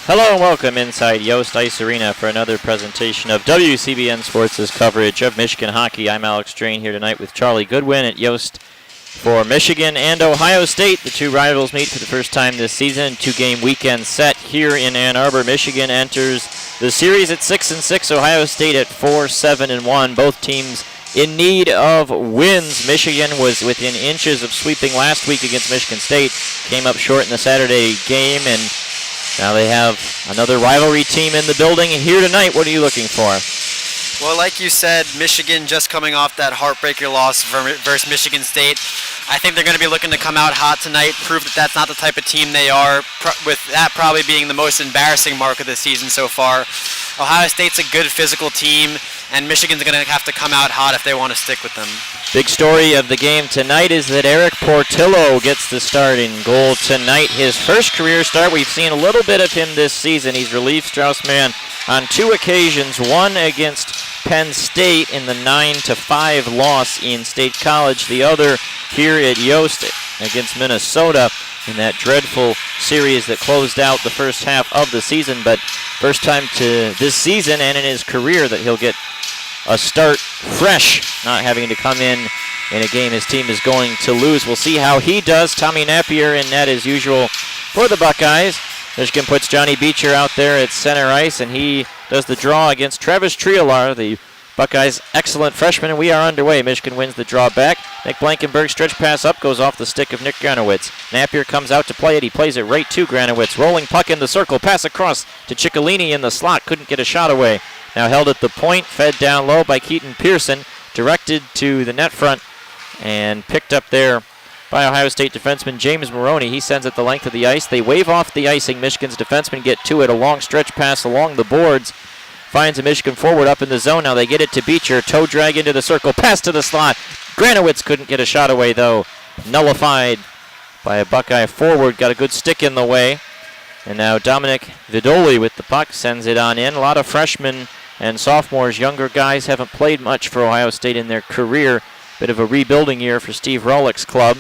Hello and welcome inside Yost Ice Arena for another presentation of WCBN Sports' coverage of Michigan hockey. I'm Alex Drain here tonight with Charlie Goodwin at Yost for Michigan and Ohio State. The two rivals meet for the first time this season. Two-game weekend set here in Ann Arbor. Michigan enters the series at 6-6. Ohio State at 4-7-1. Both teams in need of wins. Michigan was within inches of sweeping last week against Michigan State. Came up short in the Saturday game, and now they have another rivalry team in the building. Here tonight, what are you looking for? Well, like you said, Michigan just coming off that heartbreaker loss versus Michigan State. I think they're going to be looking to come out hot tonight, prove that that's not the type of team they are, with that probably being the most embarrassing mark of the season so far. Ohio State's a good physical team, and Michigan's going to have to come out hot if they want to stick with them. Big story of the game tonight is that Eric Portillo gets the starting goal tonight. His first career start. We've seen a little bit of him this season. He's relieved Strauss-Mann on two occasions, one against Penn State in the 9-5 loss in State College, the other here at Yost against Minnesota in that dreadful series that closed out the first half of the season. But first time to this season and in his career that he'll get a start fresh, not having to come in a game his team is going to lose. We'll see how he does. Tommy Napier in net as usual for the Buckeyes. Michigan puts Johnny Beecher out there at center ice, and he does the draw against Travis Triolar, the Buckeyes' excellent freshman, and we are underway. Michigan wins the draw back. Nick Blankenberg stretch pass up, goes off the stick of Nick Granowitz. Napier comes out to play it. He plays it right to Granowitz. Rolling puck in the circle, pass across to Ciccolini in the slot. Couldn't get a shot away. Now held at the point, fed down low by Keaton Pearson, directed to the net front, and picked up there by Ohio State defenseman James Maroney. He sends it the length of the ice. They wave off the icing. Michigan's defensemen get to it. A long stretch pass along the boards. Finds a Michigan forward up in the zone. Now they get it to Beecher. Toe drag into the circle. Pass to the slot. Granowitz couldn't get a shot away, though. Nullified by a Buckeye forward. Got a good stick in the way. And now Dominic Vidoli with the puck sends it on in. A lot of freshmen and sophomores, younger guys, haven't played much for Ohio State in their career. Bit of a rebuilding year for Steve Rohlik's club.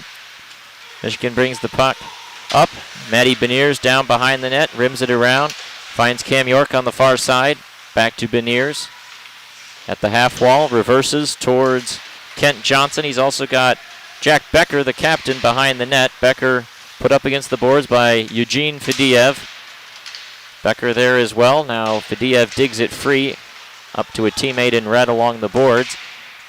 Michigan brings the puck up. Matty Beniers down behind the net, rims it around. Finds Cam York on the far side. Back to Beniers at the half wall. Reverses towards Kent Johnson. He's also got Jack Becker, the captain, behind the net. Becker put up against the boards by Eugene Fediev. Becker there as well. Now Fediev digs it free up to a teammate in red along the boards.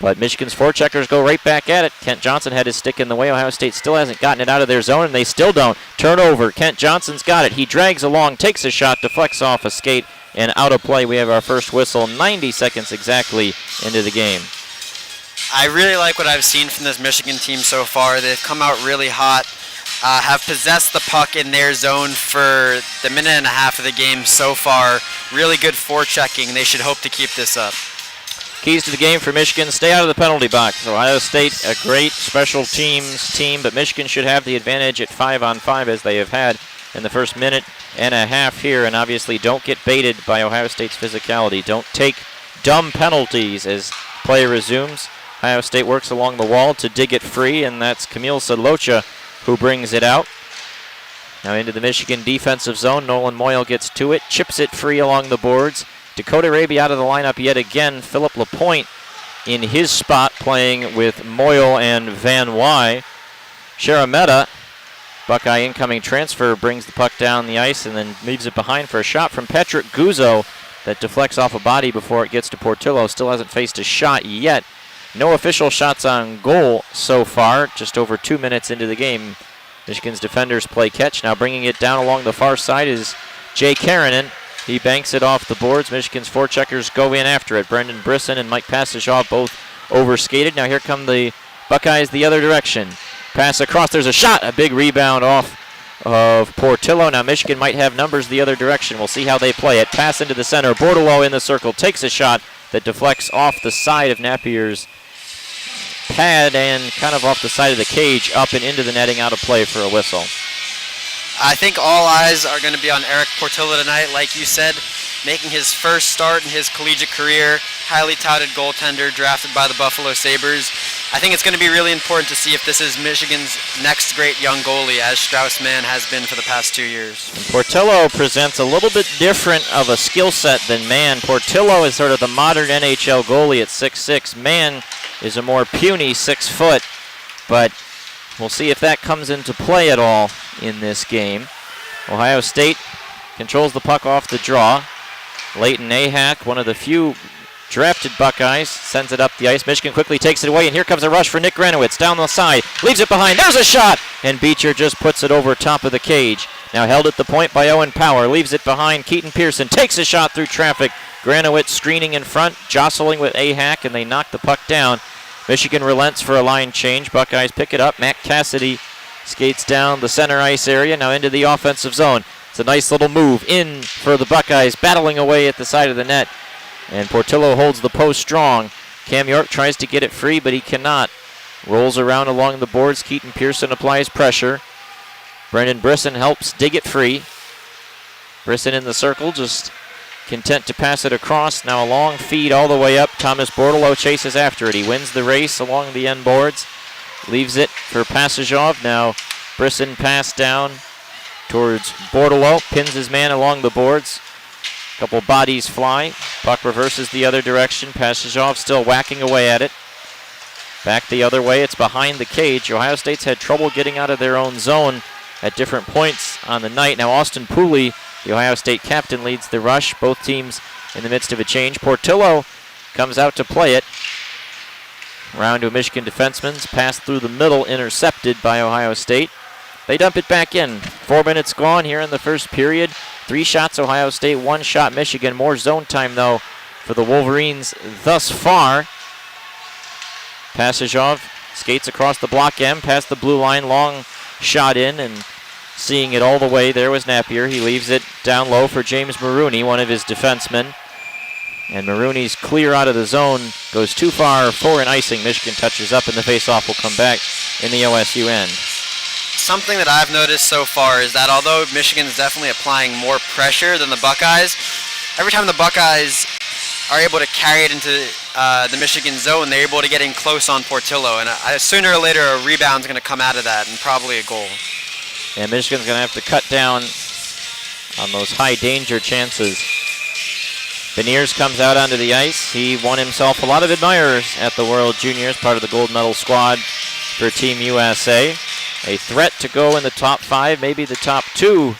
But Michigan's forecheckers go right back at it. Kent Johnson had his stick in the way. Ohio State still hasn't gotten it out of their zone, and they still don't. Turnover. Kent Johnson's got it. He drags along, takes a shot, deflects off a skate, and out of play. We have our first whistle 90 seconds exactly into the game. I really like what I've seen from this Michigan team so far. They've come out really hot, have possessed the puck in their zone for the minute and a half of the game so far. Really good forechecking. They should hope to keep this up. Keys to the game for Michigan: stay out of the penalty box. Ohio State, a great special teams team, but Michigan should have the advantage at 5-on-5 as they have had in the first minute and a half here, and obviously don't get baited by Ohio State's physicality. Don't take dumb penalties as play resumes. Ohio State works along the wall to dig it free, and that's Camille Sadlocha who brings it out. Now into the Michigan defensive zone. Nolan Moyle gets to it, chips it free along the boards. Dakota Raby out of the lineup yet again. Philip Lapointe in his spot playing with Moyle and Van Wy. Sharametta, Buckeye incoming transfer, brings the puck down the ice and then leaves it behind for a shot from Patrick Guzzo that deflects off a body before it gets to Portillo. Still hasn't faced a shot yet. No official shots on goal so far, just over 2 minutes into the game. Michigan's defenders play catch. Now bringing it down along the far side is Jay Karanen. He banks it off the boards. Michigan's forecheckers go in after it. Brendan Brisson and Mike Pastishaw both overskated. Now here come the Buckeyes the other direction. Pass across. There's a shot. A big rebound off of Portillo. Now Michigan might have numbers the other direction. We'll see how they play it. Pass into the center. Bordelot in the circle. Takes a shot that deflects off the side of Napier's pad and kind of off the side of the cage, up and into the netting, out of play for a whistle. I think all eyes are going to be on Eric Portillo tonight, like you said, making his first start in his collegiate career. Highly touted goaltender drafted by the Buffalo Sabres. I think it's going to be really important to see if this is Michigan's next great young goalie, as Strauss-Mann has been for the past 2 years. And Portillo presents a little bit different of a skill set than Mann. Portillo is sort of the modern NHL goalie at 6'6". Mann is a more puny 6 foot, but we'll see if that comes into play at all in this game. Ohio State controls the puck off the draw. Leighton Ahak, one of the few drafted Buckeyes, sends it up the ice. Michigan quickly takes it away, and here comes a rush for Nick Granowitz down the side. Leaves it behind. There's a shot! And Beecher just puts it over top of the cage. Now held at the point by Owen Power. Leaves it behind. Keaton Pearson takes a shot through traffic. Granowitz screening in front, jostling with Ahak, and they knock the puck down. Michigan relents for a line change. Buckeyes pick it up. Matt Cassidy skates down the center ice area, now into the offensive zone. It's a nice little move in for the Buckeyes, battling away at the side of the net. And Portillo holds the post strong. Cam York tries to get it free, but he cannot. Rolls around along the boards. Keaton Pearson applies pressure. Brendan Brisson helps dig it free. Brisson in the circle, just content to pass it across. Now a long feed all the way up. Thomas Bordeleau chases after it. He wins the race along the end boards. Leaves it for Passagov. Now Brisson pass down towards Bordeleau. Pins his man along the boards. Couple bodies fly. Puck reverses the other direction. Passagov still whacking away at it. Back the other way. It's behind the cage. Ohio State's had trouble getting out of their own zone at different points on the night. Now Austin Pooley, the Ohio State captain, leads the rush. Both teams in the midst of a change. Portillo comes out to play it. Round to a Michigan defenseman's pass through the middle, intercepted by Ohio State. They dump it back in. 4 minutes gone here in the first period. 3 shots Ohio State, 1 shot Michigan. More zone time, though, for the Wolverines thus far. Passagov skates across the block M, past the blue line, long shot in, and seeing it all the way, there was Napier. He leaves it down low for James Marooney, one of his defensemen. And Marooney's clear out of the zone, goes too far for an icing. Michigan touches up, and the faceoff will come back in the OSU end. Something that I've noticed so far is that although Michigan's definitely applying more pressure than the Buckeyes, every time the Buckeyes are able to carry it into the Michigan zone, they're able to get in close on Portillo. And sooner or later, a rebound's going to come out of that, and probably a goal. And Michigan's going to have to cut down on those high danger chances. Beniers comes out onto the ice. He won himself a lot of admirers at the World Juniors, part of the gold medal squad for Team USA. A threat to go in the top 5, maybe the top 2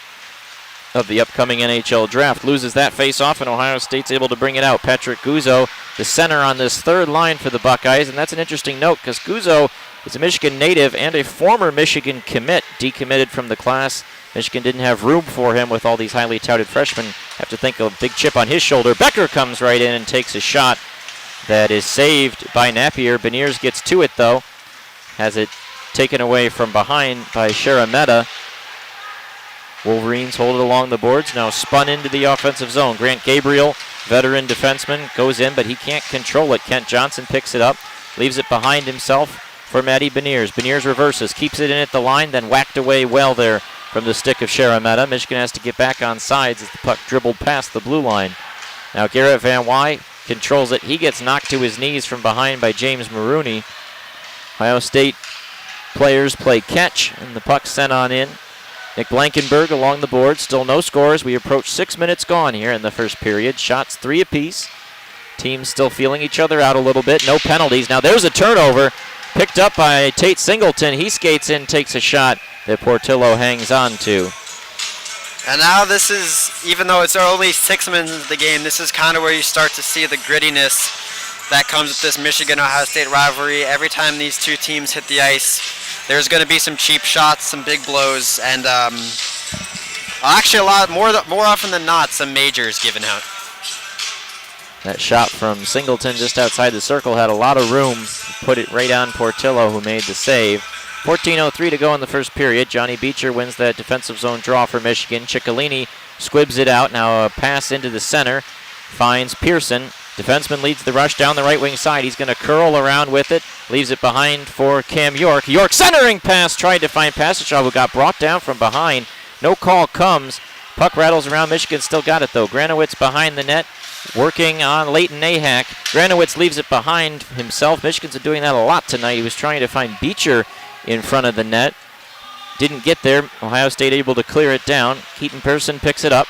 of the upcoming NHL draft. Loses that face-off, and Ohio State's able to bring it out. Patrick Guzzo, the center on this third line for the Buckeyes, and that's an interesting note because Guzzo is a Michigan native and a former Michigan commit, decommitted from the class. Michigan didn't have room for him with all these highly touted freshmen. Have to think of a big chip on his shoulder. Becker comes right in and takes a shot that is saved by Napier. Beniers gets to it, though. Has it taken away from behind by Sharametta. Wolverines hold it along the boards, now spun into the offensive zone. Grant Gabriel, veteran defenseman, goes in, but he can't control it. Kent Johnson picks it up, leaves it behind himself for Matty Beniers. Beniers reverses, keeps it in at the line, then whacked away well there from the stick of Sharametta. Michigan has to get back on sides as the puck dribbled past the blue line. Now Garrett Van Wy controls it. He gets knocked to his knees from behind by James Marooney. Ohio State players play catch, and the puck sent on in. Nick Blankenberg along the board, still no scores. We approach 6 minutes gone here in the first period. Shots 3 apiece. Teams still feeling each other out a little bit. No penalties. Now there's a turnover picked up by Tate Singleton. He skates in, takes a shot that Portillo hangs on to. And now this is, even though it's only 6 minutes into the game, this is kind of where you start to see the grittiness that comes with this Michigan-Ohio State rivalry. Every time these two teams hit the ice, there's going to be some cheap shots, some big blows, and actually a lot more often than not, some majors given out. That shot from Singleton just outside the circle had a lot of room. Put it right on Portillo, who made the save. 14:03 to go in the first period. Johnny Beecher wins that defensive zone draw for Michigan. Ciccolini squibs it out. Now a pass into the center. Finds Pearson. Defenseman leads the rush down the right wing side. He's going to curl around with it. Leaves it behind for Cam York. York centering pass. Tried to find Passagov, who got brought down from behind. No call comes. Puck rattles around. Michigan still got it, though. Granowitz behind the net. working on Leighton Nahak. Granowitz leaves it behind himself. Michigan's been doing that a lot tonight. He was trying to find Beecher in front of the net. Didn't get there. Ohio State able to clear it down. Keaton Pearson picks it up.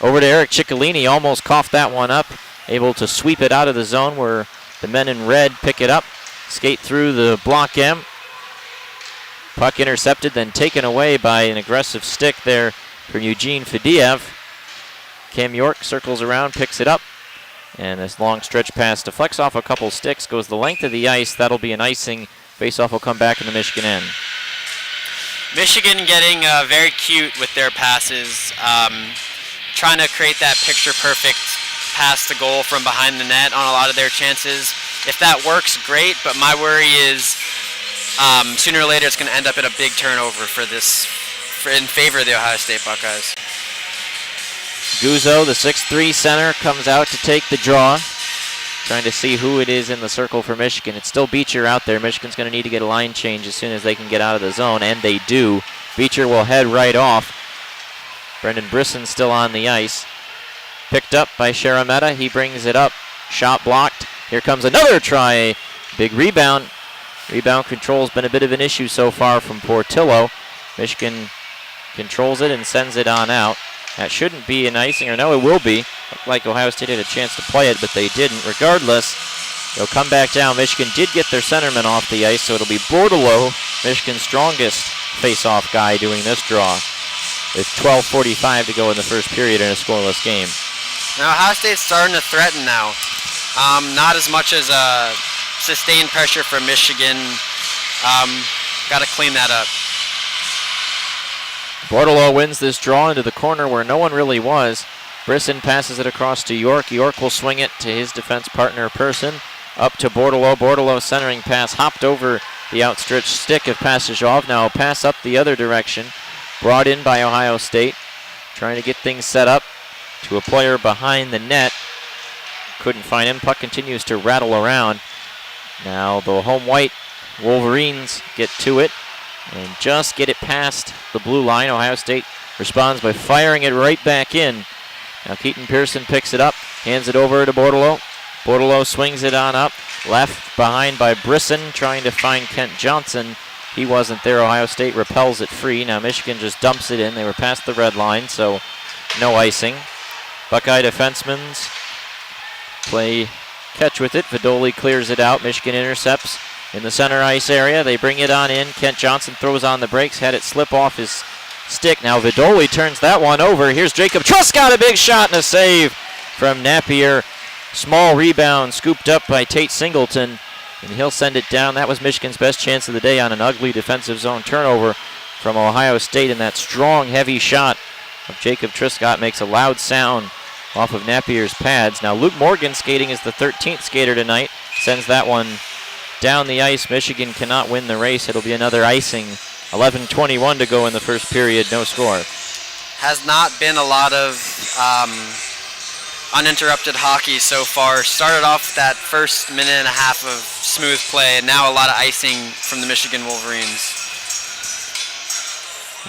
Over to Eric Ciccolini. Almost coughed that one up. Able to sweep it out of the zone where the men in red pick it up. Skate through the block M. Puck intercepted, then taken away by an aggressive stick there from Eugene Fediev. Cam York circles around, picks it up. And this long stretch pass deflects off a couple sticks, goes the length of the ice. That'll be an icing. Face-off will come back in the Michigan end. Michigan getting very cute with their passes, trying to create that picture-perfect pass to goal from behind the net on a lot of their chances. If that works, great, but my worry is sooner or later it's going to end up in a big turnover in favor of the Ohio State Buckeyes. Guzzo, the 6'3 center, comes out to take the draw. Trying to see who it is in the circle for Michigan. It's still Beecher out there. Michigan's going to need to get a line change as soon as they can get out of the zone, and they do. Beecher will head right off. Brendan Brisson still on the ice. Picked up by Sharametta. He brings it up. Shot blocked. Here comes another try. Big rebound. Rebound control has been a bit of an issue so far from Portillo. Michigan controls it and sends it on out. That shouldn't be an icing, or no, it will be. Looked like Ohio State had a chance to play it, but they didn't. Regardless, they'll come back down. Michigan did get their centerman off the ice, so it'll be Bordelot, Michigan's strongest face-off guy, doing this draw. With 12:45 to go in the first period in a scoreless game. Now Ohio State's starting to threaten now. Not as much as sustained pressure from Michigan. Got to clean that up. Bordelot wins this draw into the corner where no one really was. Brisson passes it across to York. York will swing it to his defense partner, Pearson. Up to Bordelot. Bordelot centering pass hopped over the outstretched stick of Passagov. Now a pass up the other direction. Brought in by Ohio State. Trying to get things set up to a player behind the net. Couldn't find him. Puck continues to rattle around. Now the home white Wolverines get to it and just get it past the blue line. Ohio State responds by firing it right back in. Now Keaton Pearson picks it up, hands it over to Bordelot. Bordelot swings it on up, left behind by Brisson, trying to find Kent Johnson. He wasn't there. Ohio State repels it free. Now Michigan just dumps it in. They were past the red line, so no icing. Buckeye defensemen's play catch with it. Vidoli clears it out. Michigan intercepts in the center ice area. They bring it on in. Kent Johnson throws on the brakes, had it slip off his stick. Now Vidoli turns that one over. Here's Jacob Truscott, a big shot and a save from Napier. Small rebound scooped up by Tate Singleton, and he'll send it down. That was Michigan's best chance of the day on an ugly defensive zone turnover from Ohio State, and that strong, heavy shot of Jacob Truscott makes a loud sound off of Napier's pads. Now Luke Morgan skating as the 13th skater tonight. Sends that one down the ice. Michigan cannot win the race. It'll be another icing. 11:21 to go in the first period. No score. Has not been a lot of uninterrupted hockey so far. Started off that first minute and a half of smooth play, and now a lot of icing from the Michigan Wolverines.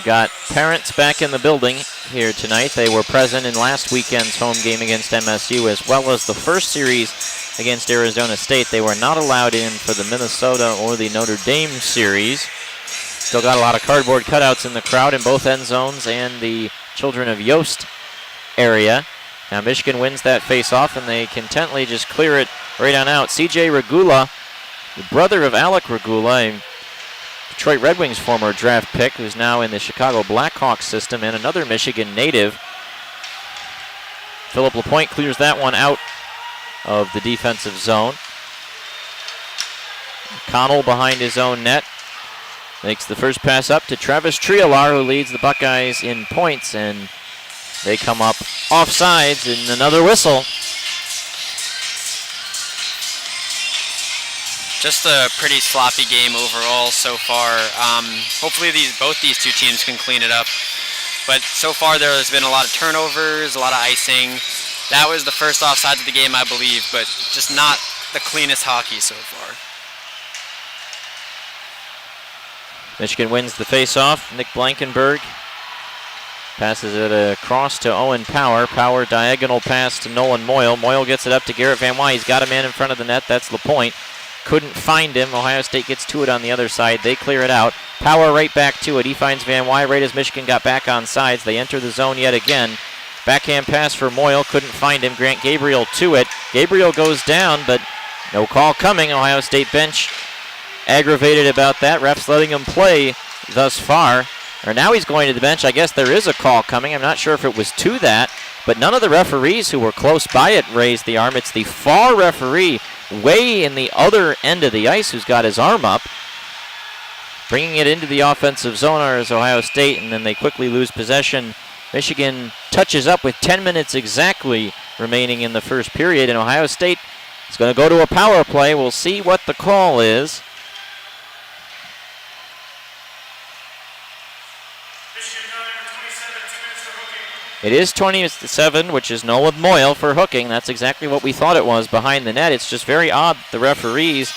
Got parents back in the building here tonight. They were present in last weekend's home game against MSU, as well as the first series against Arizona State. They were not allowed in for the Minnesota or the Notre Dame series. Still got a lot of cardboard cutouts in the crowd in both end zones and the Children of Yost area. Now Michigan wins that face-off, and they contently just clear it right on out. C.J. Regula, the brother of Alec Regula, a Detroit Red Wings former draft pick, who's now in the Chicago Blackhawks system, and another Michigan native. Philip Lapointe clears that one out of the defensive zone. Connell behind his own net makes the first pass up to Travis Triolar, who leads the Buckeyes in points, and they come up offsides and another whistle. Just a pretty sloppy game overall so far. Hopefully both these two teams can clean it up. But so far there's been a lot of turnovers, a lot of icing. That was the first offsides of the game, I believe, but just not the cleanest hockey so far. Michigan wins the face-off. Nick Blankenberg Passes it across to Owen Power. Power diagonal pass to Nolan Moyle. Moyle gets it up to Garrett Van Wy. He's got a man in front of the net. That's LaPointe. Couldn't find him. Ohio State gets to it on the other side. They clear it out. Power right back to it. He finds Van Wy right as Michigan got back on sides. They enter the zone yet again. Backhand pass for Moyle. Couldn't find him. Grant Gabriel to it. Gabriel goes down, but no call coming. Ohio State bench aggravated about that. Refs letting him play thus far. Or now he's going to the bench. I guess there is a call coming. I'm not sure if it was to that, but none of the referees who were close by it raised the arm. It's the far referee way in the other end of the ice who's got his arm up. Bringing it into the offensive zone is Ohio State, and then they quickly lose possession. Michigan touches up with 10 minutes exactly remaining in the first period, and Ohio State is going to go to a power play. We'll see what the call is. It is 27, which is Nolan Moyle for hooking. That's exactly what we thought it was behind the net. It's just very odd the referees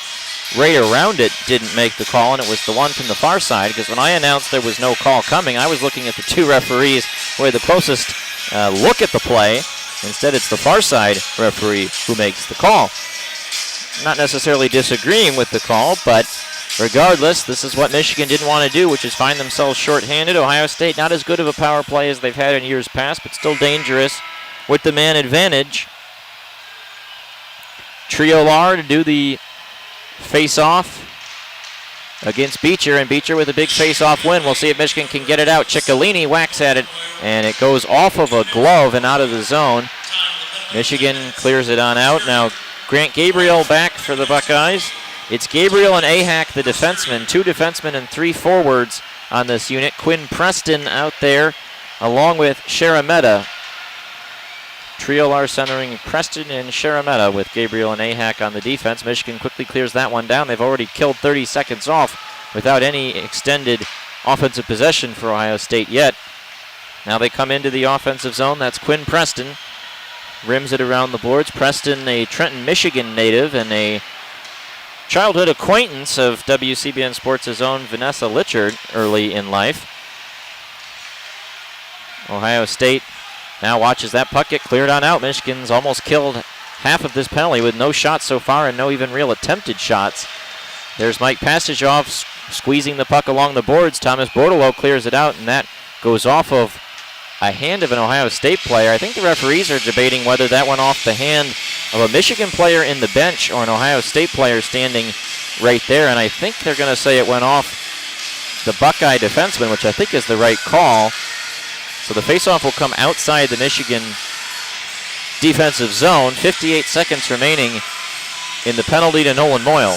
right around it didn't make the call, and it was the one from the far side, because when I announced there was no call coming, I was looking at the two referees who had the closest look at the play. Instead, it's the far side referee who makes the call. Not necessarily disagreeing with the call, but regardless, this is what Michigan didn't want to do, which is find themselves shorthanded. Ohio State, not as good of a power play as they've had in years past, but still dangerous with the man advantage. Triolar to do the face-off against Beecher, and Beecher with a big face-off win. We'll see if Michigan can get it out. Ciccolini whacks at it, and it goes off of a glove and out of the zone. Michigan clears it on out. Now Grant Gabriel back for the Buckeyes. It's Gabriel and Ahak, the defensemen, 2 defensemen and 3 forwards on this unit. Quinn Preston out there along with Sharametta. Triolar centering Preston and Sharametta with Gabriel and Ahak on the defense. Michigan quickly clears that one down. They've already killed 30 seconds off without any extended offensive possession for Ohio State yet. Now they come into the offensive zone. That's Quinn Preston. Rims it around the boards. Preston, a Trenton, Michigan native and a childhood acquaintance of WCBN Sports' own Vanessa Litchard early in life. Ohio State now watches that puck get cleared on out. Michigan's almost killed half of this penalty with no shots so far and no even real attempted shots. There's Mike Pastajoff squeezing the puck along the boards. Thomas Bordeleau clears it out, and that goes off of a hand of an Ohio State player. I think the referees are debating whether that went off the hand of a Michigan player in the bench or an Ohio State player standing right there, and I think they're going to say it went off the Buckeye defenseman, which I think is the right call. So the faceoff will come outside the Michigan defensive zone. 58 seconds remaining in the penalty to Nolan Moyle.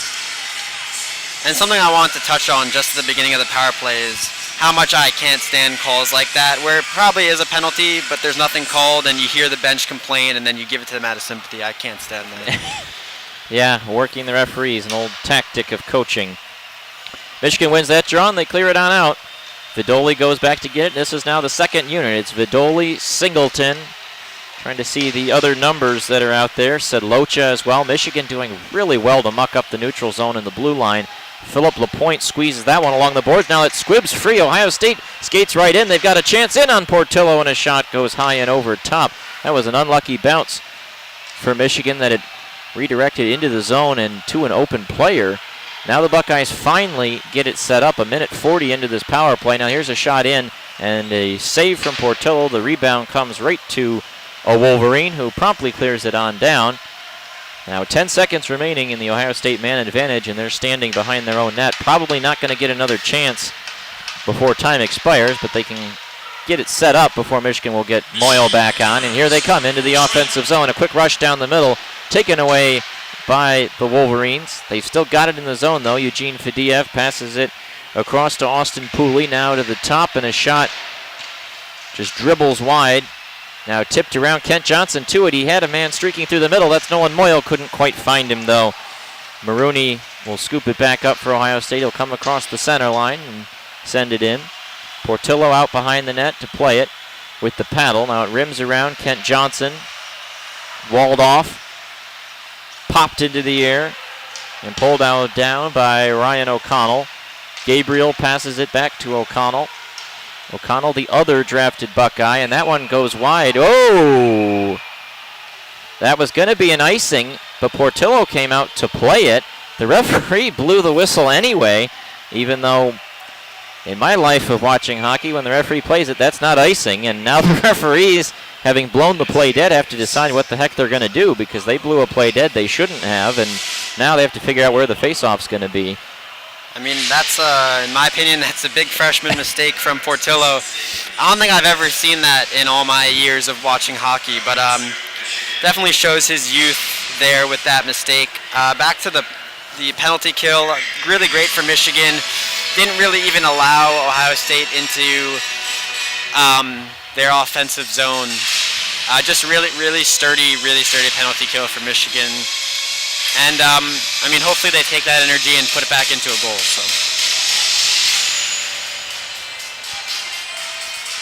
And something I wanted to touch on just at the beginning of the power play is how much I can't stand calls like that, where it probably is a penalty, but there's nothing called, and you hear the bench complain, and then you give it to them out of sympathy. I can't stand that. Yeah, working the referees, an old tactic of coaching. Michigan wins that draw, and they clear it on out. Vidoli goes back to get it. This is now the second unit. It's Vidoli, Singleton. Trying to see the other numbers that are out there. Sedlocha as well. Michigan doing really well to muck up the neutral zone in the blue line. Philip LaPointe squeezes that one along the boards. Now it's Squibbs free. Ohio State skates right in. They've got a chance in on Portillo, and a shot goes high and over top. That was an unlucky bounce for Michigan that it redirected into the zone and to an open player. Now the Buckeyes finally get it set up. 1:40 into this power play. Now here's a shot in and a save from Portillo. The rebound comes right to a Wolverine who promptly clears it on down. Now 10 seconds remaining in the Ohio State man advantage, and they're standing behind their own net. Probably not going to get another chance before time expires, but they can get it set up before Michigan will get Moyle back on. And here they come into the offensive zone. A quick rush down the middle, taken away by the Wolverines. They've still got it in the zone, though. Eugene Fadiev passes it across to Austin Pooley, now to the top, and a shot just dribbles wide. Now tipped around, Kent Johnson to it. He had a man streaking through the middle. That's Nolan Moyle. Couldn't quite find him, though. Maroney will scoop it back up for Ohio State. He'll come across the center line and send it in. Portillo out behind the net to play it with the paddle. Now it rims around Kent Johnson. Walled off. Popped into the air and pulled out down by Ryan O'Connell. Gabriel passes it back to O'Connell. O'Connell, the other drafted Buckeye, and that one goes wide. Oh! That was going to be an icing, but Portillo came out to play it. The referee blew the whistle anyway, even though in my life of watching hockey, when the referee plays it, that's not icing, and now the referees, having blown the play dead, have to decide what the heck they're going to do because they blew a play dead they shouldn't have, and now they have to figure out where the face-off's going to be. I mean, that's, in my opinion, that's a big freshman mistake from Portillo. I don't think I've ever seen that in all my years of watching hockey, but definitely shows his youth there with that mistake. Back to the penalty kill, really great for Michigan. Didn't really even allow Ohio State into their offensive zone. Just really sturdy penalty kill for Michigan. And, I mean, hopefully they take that energy and put it back into a goal. So.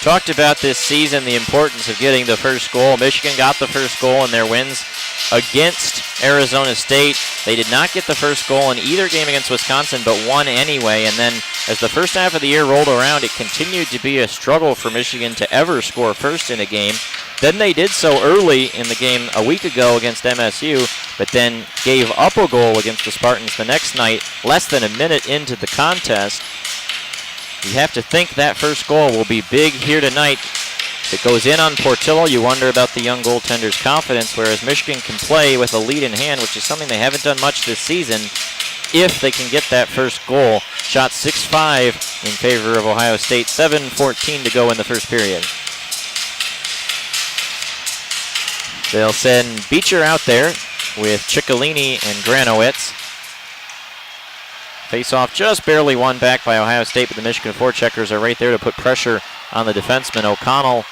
Talked about this season, the importance of getting the first goal. Michigan got the first goal in their wins against Arizona State. They did not get the first goal in either game against Wisconsin, but won anyway. And then as the first half of the year rolled around, it continued to be a struggle for Michigan to ever score first in a game. Then they did so early in the game a week ago against MSU, but then gave up a goal against the Spartans the next night, less than a minute into the contest. You have to think that first goal will be big here tonight. If it goes in on Portillo, you wonder about the young goaltender's confidence, whereas Michigan can play with a lead in hand, which is something they haven't done much this season, if they can get that first goal. Shot 6-5 in favor of Ohio State, 7:14 to go in the first period. They'll send Beecher out there with Ciccolini and Granowitz. Face-off just barely won back by Ohio State, but the Michigan forecheckers are right there to put pressure on the defenseman. O'Connell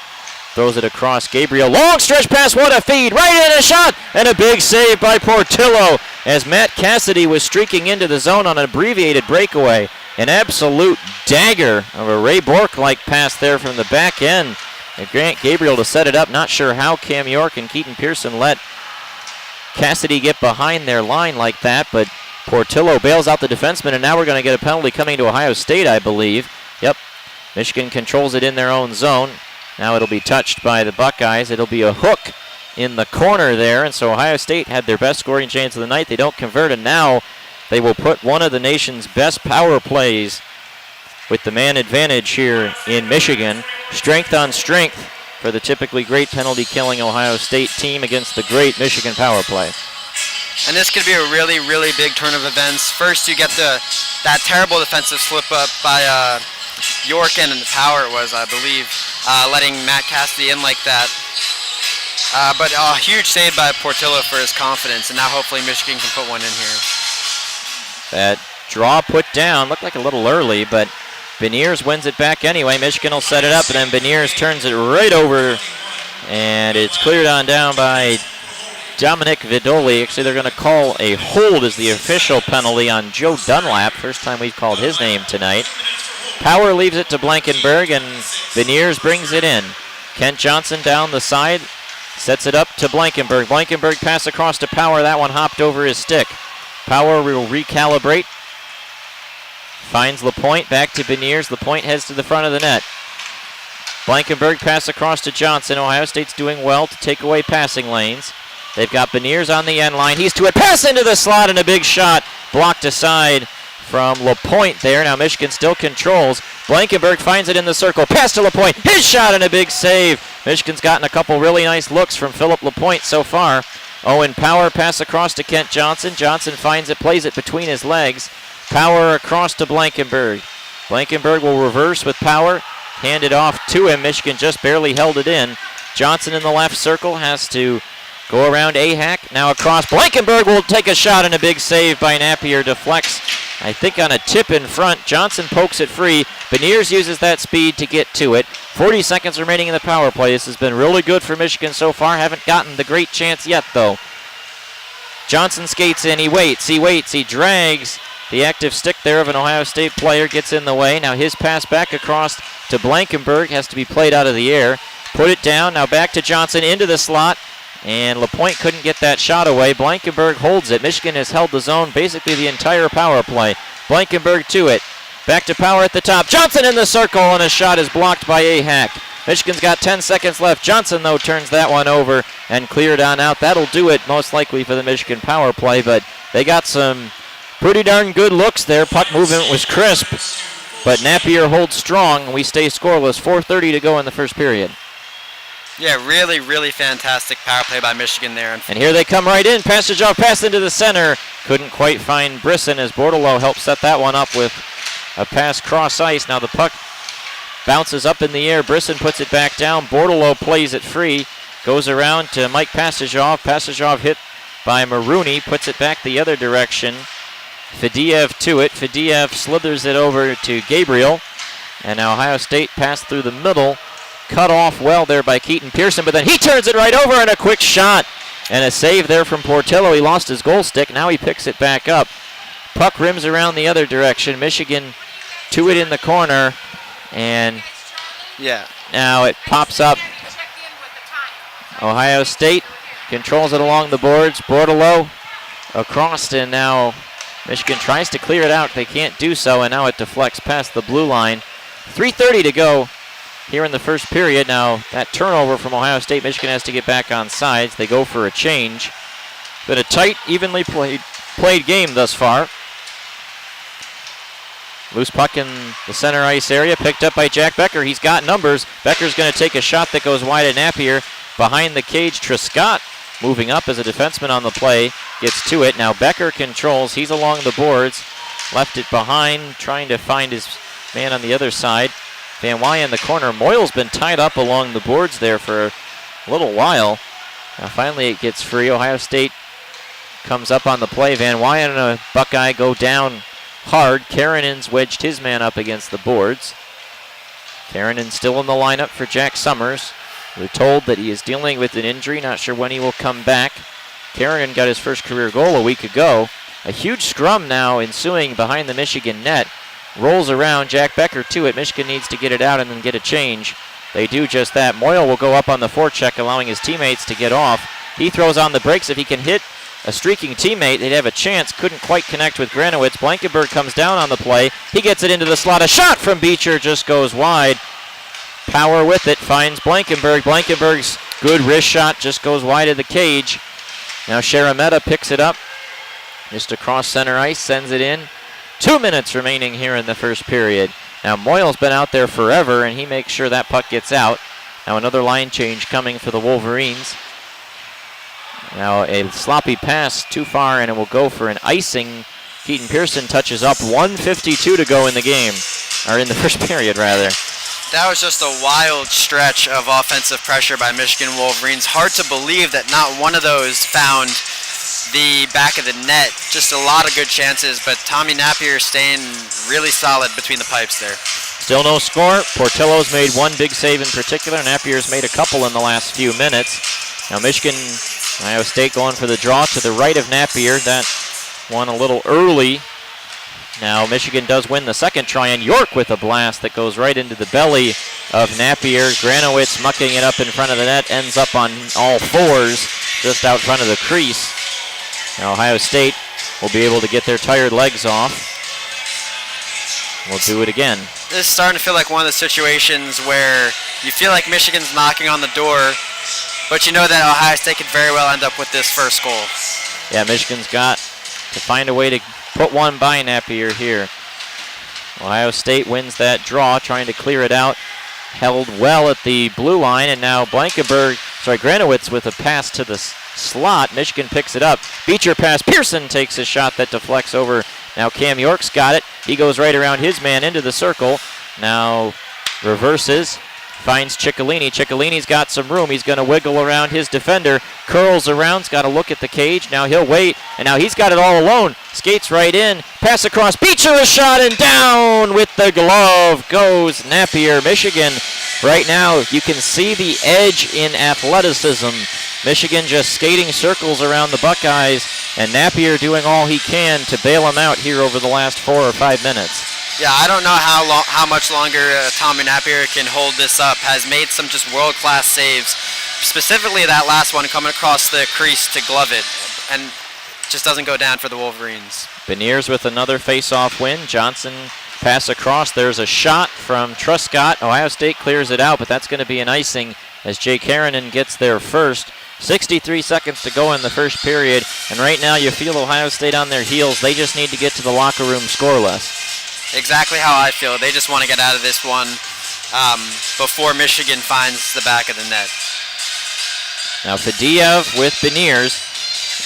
throws it across Gabriel. Long stretch pass, what a feed! Right in, a shot! And a big save by Portillo as Matt Cassidy was streaking into the zone on an abbreviated breakaway. An absolute dagger of a Ray Bork-like pass there from the back end. And Grant Gabriel to set it up. Not sure how Cam York and Keaton Pearson let Cassidy get behind their line like that, but Portillo bails out the defenseman, and now we're going to get a penalty coming to Ohio State, I believe. Yep, Michigan controls it in their own zone. Now it'll be touched by the Buckeyes. It'll be a hook in the corner there, and so Ohio State had their best scoring chance of the night. They don't convert, and now they will put one of the nation's best power plays with the man advantage here in Michigan. Strength on strength for the typically great penalty-killing Ohio State team against the great Michigan power play. And this could be a really big turn of events. First, you get that terrible defensive slip-up by York and Power, it was, I believe, letting Matt Cassidy in like that. But a huge save by Portillo for his confidence, and now hopefully Michigan can put one in here. That draw put down looked like a little early, but Beniers wins it back anyway. Michigan will set it up, and then Beniers turns it right over, and it's cleared on down by Dominic Vidoli. Actually, they're going to call a hold as the official penalty on Joe Dunlap. First time we've called his name tonight. Power leaves it to Blankenberg, and Beniers brings it in. Kent Johnson down the side, sets it up to Blankenberg. Blankenberg pass across to Power. That one hopped over his stick. Power will recalibrate. Finds LaPointe, back to Beniers. LaPointe heads to the front of the net. Blankenberg pass across to Johnson. Ohio State's doing well to take away passing lanes. They've got Beniers on the end line. He's to it. Pass into the slot and a big shot. Blocked aside from LaPointe there. Now Michigan still controls. Blankenberg finds it in the circle. Pass to LaPointe. His shot and a big save. Michigan's gotten a couple really nice looks from Philip LaPointe so far. Owen Power pass across to Kent Johnson. Johnson finds it, plays it between his legs. Power across to Blankenberg. Blankenberg will reverse with Power. Hand it off to him. Michigan just barely held it in. Johnson in the left circle has to go around Ahak. Now across. Blankenberg will take a shot and a big save by Napier. Deflects, I think, on a tip in front. Johnson pokes it free. Beniers uses that speed to get to it. 40 seconds remaining in the power play. This has been really good for Michigan so far. Haven't gotten the great chance yet, though. Johnson skates in. He waits. He drags the active stick there of an Ohio State player. Gets in the way. Now his pass back across to Blankenberg has to be played out of the air. Put it down. Now back to Johnson into the slot. And LaPointe couldn't get that shot away. Blankenberg holds it. Michigan has held the zone basically the entire power play. Blankenberg to it. Back to Power at the top. Johnson in the circle, and a shot is blocked by Ahak. Michigan's got 10 seconds left. Johnson, though, turns that one over and cleared on out. That'll do it most likely for the Michigan power play, but they got some pretty darn good looks there. Puck movement was crisp, but Napier holds strong. We stay scoreless. 4:30 to go in the first period. Yeah, really, really fantastic power play by Michigan there. And here they come right in. Passage-off pass into the center. Couldn't quite find Brisson as Bordelot helped set that one up with a pass cross ice. Now the puck bounces up in the air. Brisson puts it back down. Bordelot plays it free. Goes around to Mike Passage-off. Passage-off hit by Marooney. Puts it back the other direction. Fadiev to it. Fadiev slithers it over to Gabriel. And now Ohio State passed through the middle. Cut off well there by Keaton Pearson, but then he turns it right over and a quick shot. And a save there from Portillo. He lost his goal stick. Now he picks it back up. Puck rims around the other direction. Michigan to it in the corner. And now it pops up. Ohio State controls it along the boards. Bordelot across, and now Michigan tries to clear it out. They can't do so, and now it deflects past the blue line. 3:30 to go here in the first period. Now that turnover from Ohio State, Michigan has to get back on sides. They go for a change. But a tight, evenly played game thus far. Loose puck in the center ice area, picked up by Jack Becker. He's got numbers. Becker's going to take a shot that goes wide at Napier. Behind the cage, Trescott moving up as a defenseman on the play. Gets to it. Now Becker controls. He's along the boards. Left it behind, trying to find his man on the other side. Van Wye in the corner. Moyle's been tied up along the boards there for a little while. Now finally it gets free. Ohio State comes up on the play. Van Wye and a Buckeye go down hard. Karanen's wedged his man up against the boards. Karanen still in the lineup for Jack Summers. We're told that he is dealing with an injury. Not sure when he will come back. Karanen got his first career goal a week ago. A huge scrum now ensuing behind the Michigan net. Rolls around. Jack Becker to it. Michigan needs to get it out and then get a change. They do just that. Moyle will go up on the forecheck, allowing his teammates to get off. He throws on the brakes. If he can hit a streaking teammate, they'd have a chance. Couldn't quite connect with Granowitz. Blankenberg comes down on the play. He gets it into the slot. A shot from Beecher just goes wide. Power with it, finds Blankenberg. Blankenberg's good wrist shot just goes wide of the cage. Now Sharametta picks it up. Just across center ice, sends it in. 2 minutes remaining here in the first period. Now Moyle's been out there forever, and he makes sure that puck gets out. Now another line change coming for the Wolverines. Now a sloppy pass too far, and it will go for an icing. Keaton Pearson touches up. 1:52 to go in the game, or in the first period, rather. That was just a wild stretch of offensive pressure by Michigan Wolverines. Hard to believe that not one of those found the back of the net. Just a lot of good chances, but Tommy Napier staying really solid between the pipes there. Still no score. Portillo's made one big save in particular. Napier's made a couple in the last few minutes. Now Michigan, Ohio State going for the draw to the right of Napier. That one a little early. Now Michigan does win the second try, and York with a blast that goes right into the belly of Napier. Granowitz mucking it up in front of the net, ends up on all fours just out front of the crease. Now Ohio State will be able to get their tired legs off. We'll do it again. This is starting to feel like one of the situations where you feel like Michigan's knocking on the door, but you know that Ohio State could very well end up with this first goal. Yeah, Michigan's got to find a way to put one by Napier here. Ohio State wins that draw, trying to clear it out. Held well at the blue line, and now Granowitz with a pass to the slot. Michigan picks it up. Beecher pass. Pearson takes a shot that deflects over. Now Cam York's got it. He goes right around his man into the circle. Now reverses. Finds Ciccolini. Ciccolini's got some room. He's going to wiggle around his defender. Curls around. He's got to look at the cage. Now he'll wait. And now he's got it all alone. Skates right in. Pass across. Beecher a shot, and down with the glove goes Napier. Michigan, right now, you can see the edge in athleticism. Michigan just skating circles around the Buckeyes, and Napier doing all he can to bail them out here over the last 4 or 5 minutes. Yeah, I don't know how much longer Tommy Napier can hold this up. Has made some just world-class saves, specifically that last one coming across the crease to glove it. And just doesn't go down for the Wolverines. Beniers with another face-off win. Johnson pass across. There's a shot from Truscott. Ohio State clears it out, but that's going to be an icing as Jake Harrinan gets there first. 63 seconds to go in the first period, and right now you feel Ohio State on their heels. They just need to get to the locker room scoreless. Exactly how I feel. They just want to get out of this one before Michigan finds the back of the net. Now Fadiev with Beniers.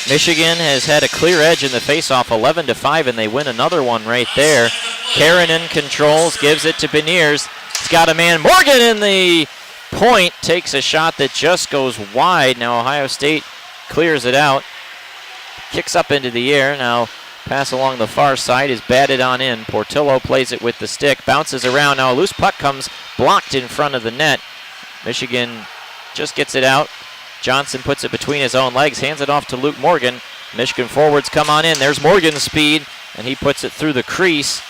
Michigan has had a clear edge in the faceoff, 11-5, and they win another one right there. Karanen controls, gives it to Beniers. He's got a man. Morgan in the point, takes a shot that just goes wide. Now Ohio State clears it out. Kicks up into the air. Now pass along the far side is batted on in. Portillo plays it with the stick, bounces around. Now a loose puck comes blocked in front of the net. Michigan just gets it out. Johnson puts it between his own legs, hands it off to Luke Morgan. Michigan forwards come on in. There's Morgan's speed, and he puts it through the crease.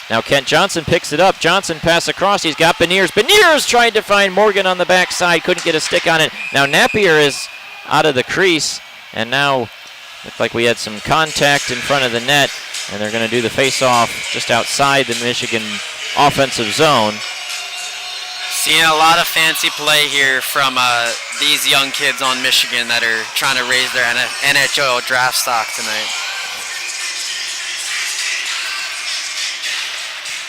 Now Kent Johnson picks it up. Johnson pass across. He's got Beniers. Beniers tried to find Morgan on the backside. Couldn't get a stick on it. Now Napier is out of the crease, and now looks like we had some contact in front of the net, and they're going to do the face-off just outside the Michigan offensive zone. Seeing a lot of fancy play here from these young kids on Michigan that are trying to raise their NHL draft stock tonight.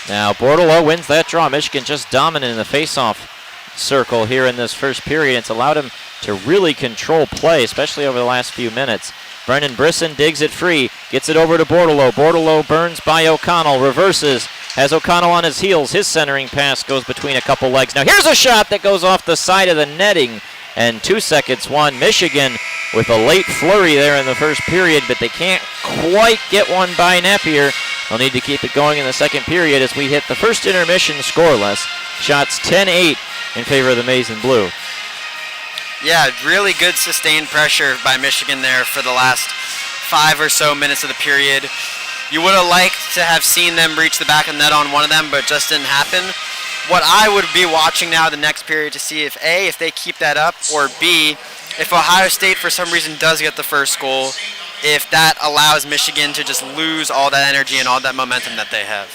Now Bordelot wins that draw. Michigan just dominant in the face-off circle here in this first period. It's allowed him to really control play, especially over the last few minutes. Brennan Brisson digs it free, gets it over to Bordelot. Bordelot burns by O'Connell, reverses, has O'Connell on his heels. His centering pass goes between a couple legs. Now here's a shot that goes off the side of the netting, and 2 seconds won. Michigan with a late flurry there in the first period, but they can't quite get one by Napier. They'll need to keep it going in the second period as we hit the first intermission scoreless. Shots 10-8 in favor of the Maize and Blue. Yeah, really good sustained pressure by Michigan there for the last 5 or so minutes of the period. You would have liked to have seen them reach the back of the net on one of them, but it just didn't happen. What I would be watching now the next period to see if A, if they keep that up, or B, if Ohio State for some reason does get the first goal, if that allows Michigan to just lose all that energy and all that momentum that they have.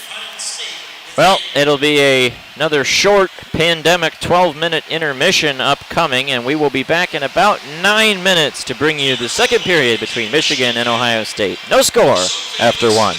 Well, it'll be another short pandemic 12-minute intermission upcoming, and we will be back in about 9 minutes to bring you the second period between Michigan and Ohio State. No score after one.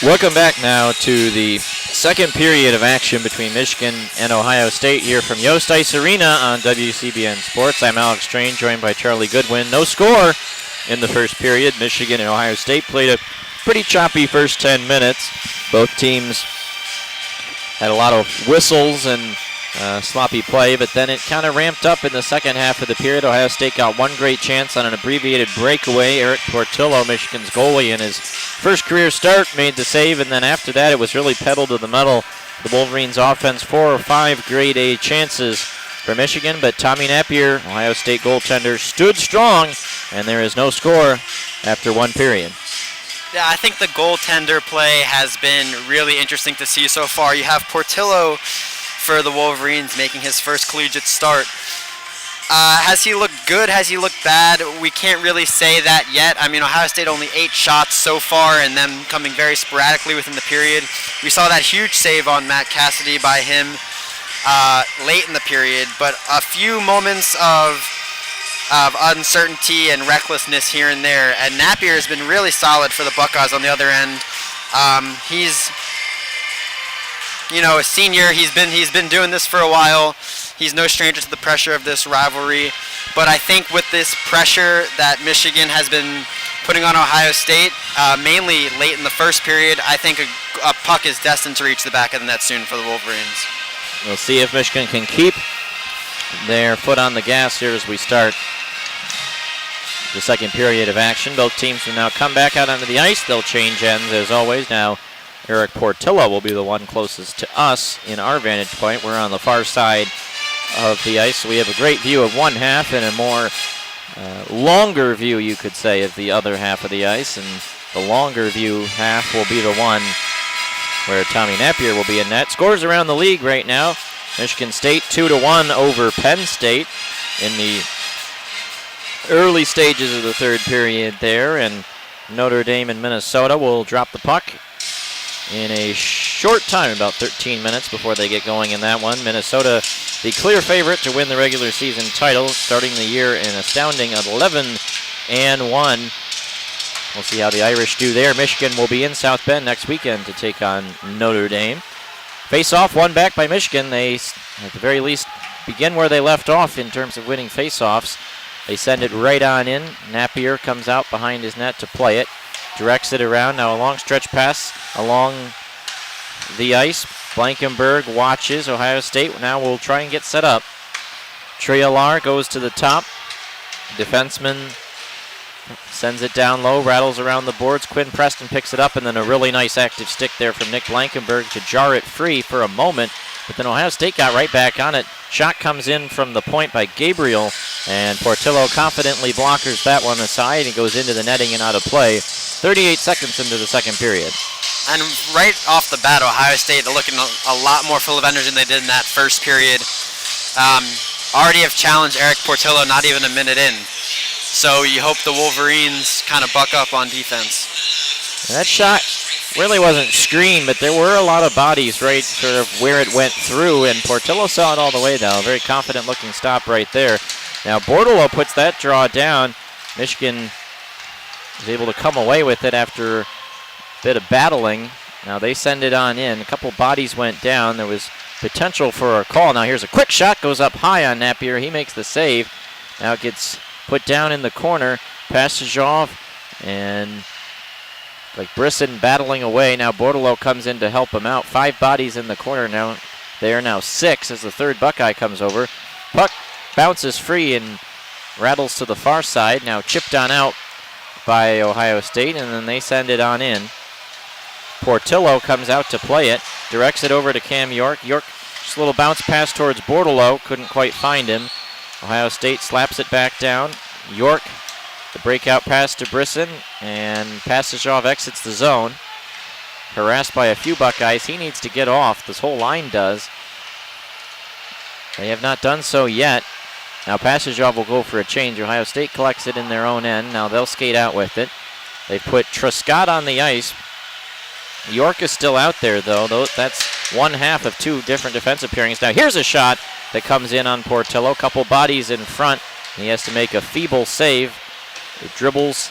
Welcome back now to the second period of action between Michigan and Ohio State here from Yost Ice Arena on WCBN Sports. I'm Alex Train, joined by Charlie Goodwin. No score in the first period. Michigan and Ohio State played a pretty choppy first 10 minutes. Both teams had a lot of whistles and sloppy play, but then it kind of ramped up in the second half of the period. Ohio State got one great chance on an abbreviated breakaway. Eric Portillo, Michigan's goalie, in his first career start, made the save, and then after that it was really pedal to the metal. The Wolverines offense, 4 or 5 grade A chances for Michigan, but Tommy Napier, Ohio State goaltender, stood strong, and there is no score after one period. Yeah, I think the goaltender play has been really interesting to see so far. You have Portillo for the Wolverines making his first collegiate start. Has he looked good? Has he looked bad? We can't really say that yet. I mean, Ohio State only 8 shots so far, and them coming very sporadically within the period. We saw that huge save on Matt Cassidy by him late in the period, but a few moments of uncertainty and recklessness here and there. And Napier has been really solid for the Buckeyes on the other end. He's, a senior. He's been doing this for a while. He's no stranger to the pressure of this rivalry. But I think with this pressure that Michigan has been putting on Ohio State, mainly late in the first period, I think a puck is destined to reach the back of the net soon for the Wolverines. We'll see if Michigan can keep their foot on the gas here as we start the second period of action. Both teams will now come back out onto the ice. They'll change ends as always. Now Eric Portillo will be the one closest to us in our vantage point. We're on the far side of the ice, so we have a great view of one half and a more longer view, you could say, of the other half of the ice. And the longer view half will be the one where Tommy Napier will be in net. Scores around the league right now. Michigan State 2-1 over Penn State in the early stages of the third period there, and Notre Dame and Minnesota will drop the puck in a short time, about 13 minutes before they get going in that one. Minnesota, the clear favorite to win the regular season title, starting the year in astounding 11-1. We'll see how the Irish do there. Michigan will be in South Bend next weekend to take on Notre Dame. Face-off, won back by Michigan. They, at the very least, begin where they left off in terms of winning face-offs. They send it right on in. Napier comes out behind his net to play it. Directs it around. Now a long stretch pass along the ice. Blankenberg watches. Ohio State now will try and get set up. Trialar goes to the top. Defenseman sends it down low, rattles around the boards. Quinn Preston picks it up, and then a really nice active stick there from Nick Blankenberg to jar it free for a moment. But then Ohio State got right back on it. Shot comes in from the point by Gabriel, and Portillo confidently blockers that one aside and goes into the netting and out of play. 38 seconds into the second period. And right off the bat, Ohio State are looking a lot more full of energy than they did in that first period. Already have challenged Eric Portillo not even a minute in. So you hope the Wolverines kind of buck up on defense. That shot really wasn't screened, but there were a lot of bodies right sort of where it went through, and Portillo saw it all the way though. Very confident looking stop right there. Now Bordelot puts that draw down. Michigan is able to come away with it after a bit of battling. Now they send it on in. A couple bodies went down. There was potential for a call. Now here's a quick shot, goes up high on Napier. He makes the save. Now it gets put down in the corner. Passagov and like Brisson battling away. Now Bordelot comes in to help him out. 5 bodies in the corner now. They are now 6 as the third Buckeye comes over. Puck bounces free and rattles to the far side. Now chipped on out by Ohio State, and then they send it on in. Portillo comes out to play it. Directs it over to Cam York. York, just a little bounce pass towards Bordelot. Couldn't quite find him. Ohio State slaps it back down. York, the breakout pass to Brisson, and Passagov exits the zone. Harassed by a few Buckeyes. He needs to get off. This whole line does. They have not done so yet. Now Passagov will go for a change. Ohio State collects it in their own end. Now they'll skate out with it. They put Truscott on the ice. York is still out there, though. That's one half of 2 different defensive pairings. Now here's a shot that comes in on Portillo. Couple bodies in front. He has to make a feeble save. It dribbles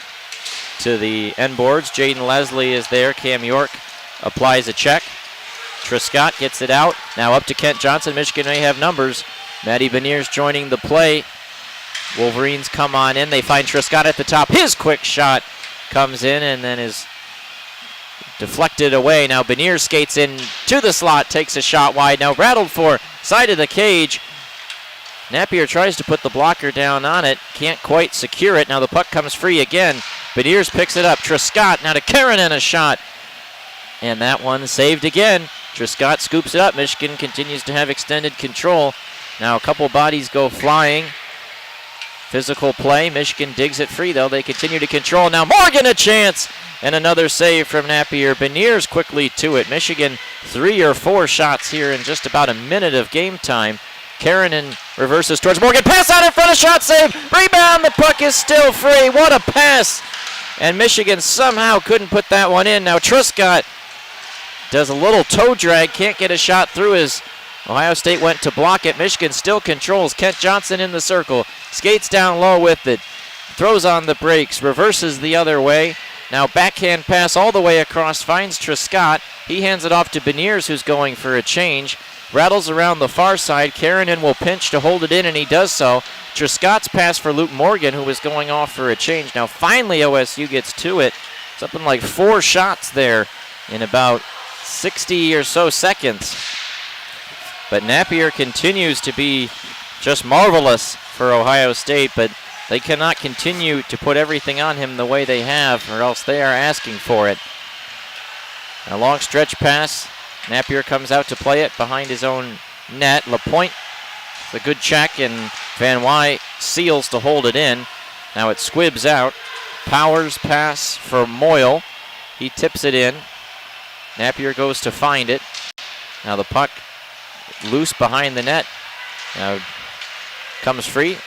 to the end boards. Jaden Leslie is there. Cam York applies a check. Triscott gets it out. Now up to Kent Johnson. Michigan may have numbers. Matty Beniers joining the play. Wolverines come on in. They find Triscott at the top. His quick shot comes in and then is deflected away. Now Beniers skates in to the slot, takes a shot wide. Now rattled for side of the cage. Napier tries to put the blocker down on it. Can't quite secure it. Now the puck comes free again. Beniers picks it up. Triscott now to Keranen, a shot. And that one saved again. Triscott scoops it up. Michigan continues to have extended control. Now a couple bodies go flying. Physical play. Michigan digs it free, though. They continue to control. Now Morgan a chance. And another save from Napier. Beniers quickly to it. Michigan 3 or 4 shots here in just about a minute of game time. Keranen reverses towards Morgan. Pass out in front of shot save. Rebound. The puck is still free. What a pass. And Michigan somehow couldn't put that one in. Now Triscott does a little toe drag. Can't get a shot through as Ohio State went to block it. Michigan still controls. Kent Johnson in the circle. Skates down low with it. Throws on the brakes. Reverses the other way. Now backhand pass all the way across. Finds Triscott. He hands it off to Beniers, who's going for a change. Rattles around the far side. Keranen will pinch to hold it in, and he does so. Triscott's pass for Luke Morgan, who was going off for a change. Now finally OSU gets to it. Something like 4 shots there in about 60 or so seconds. But Napier continues to be just marvelous for Ohio State, but they cannot continue to put everything on him the way they have, or else they are asking for it. A long stretch pass. Napier comes out to play it behind his own net. LaPointe, the good check, and Van Wy seals to hold it in. Now it squibs out. Powers pass for Moyle. He tips it in. Napier goes to find it. Now the puck loose behind the net. Now comes free.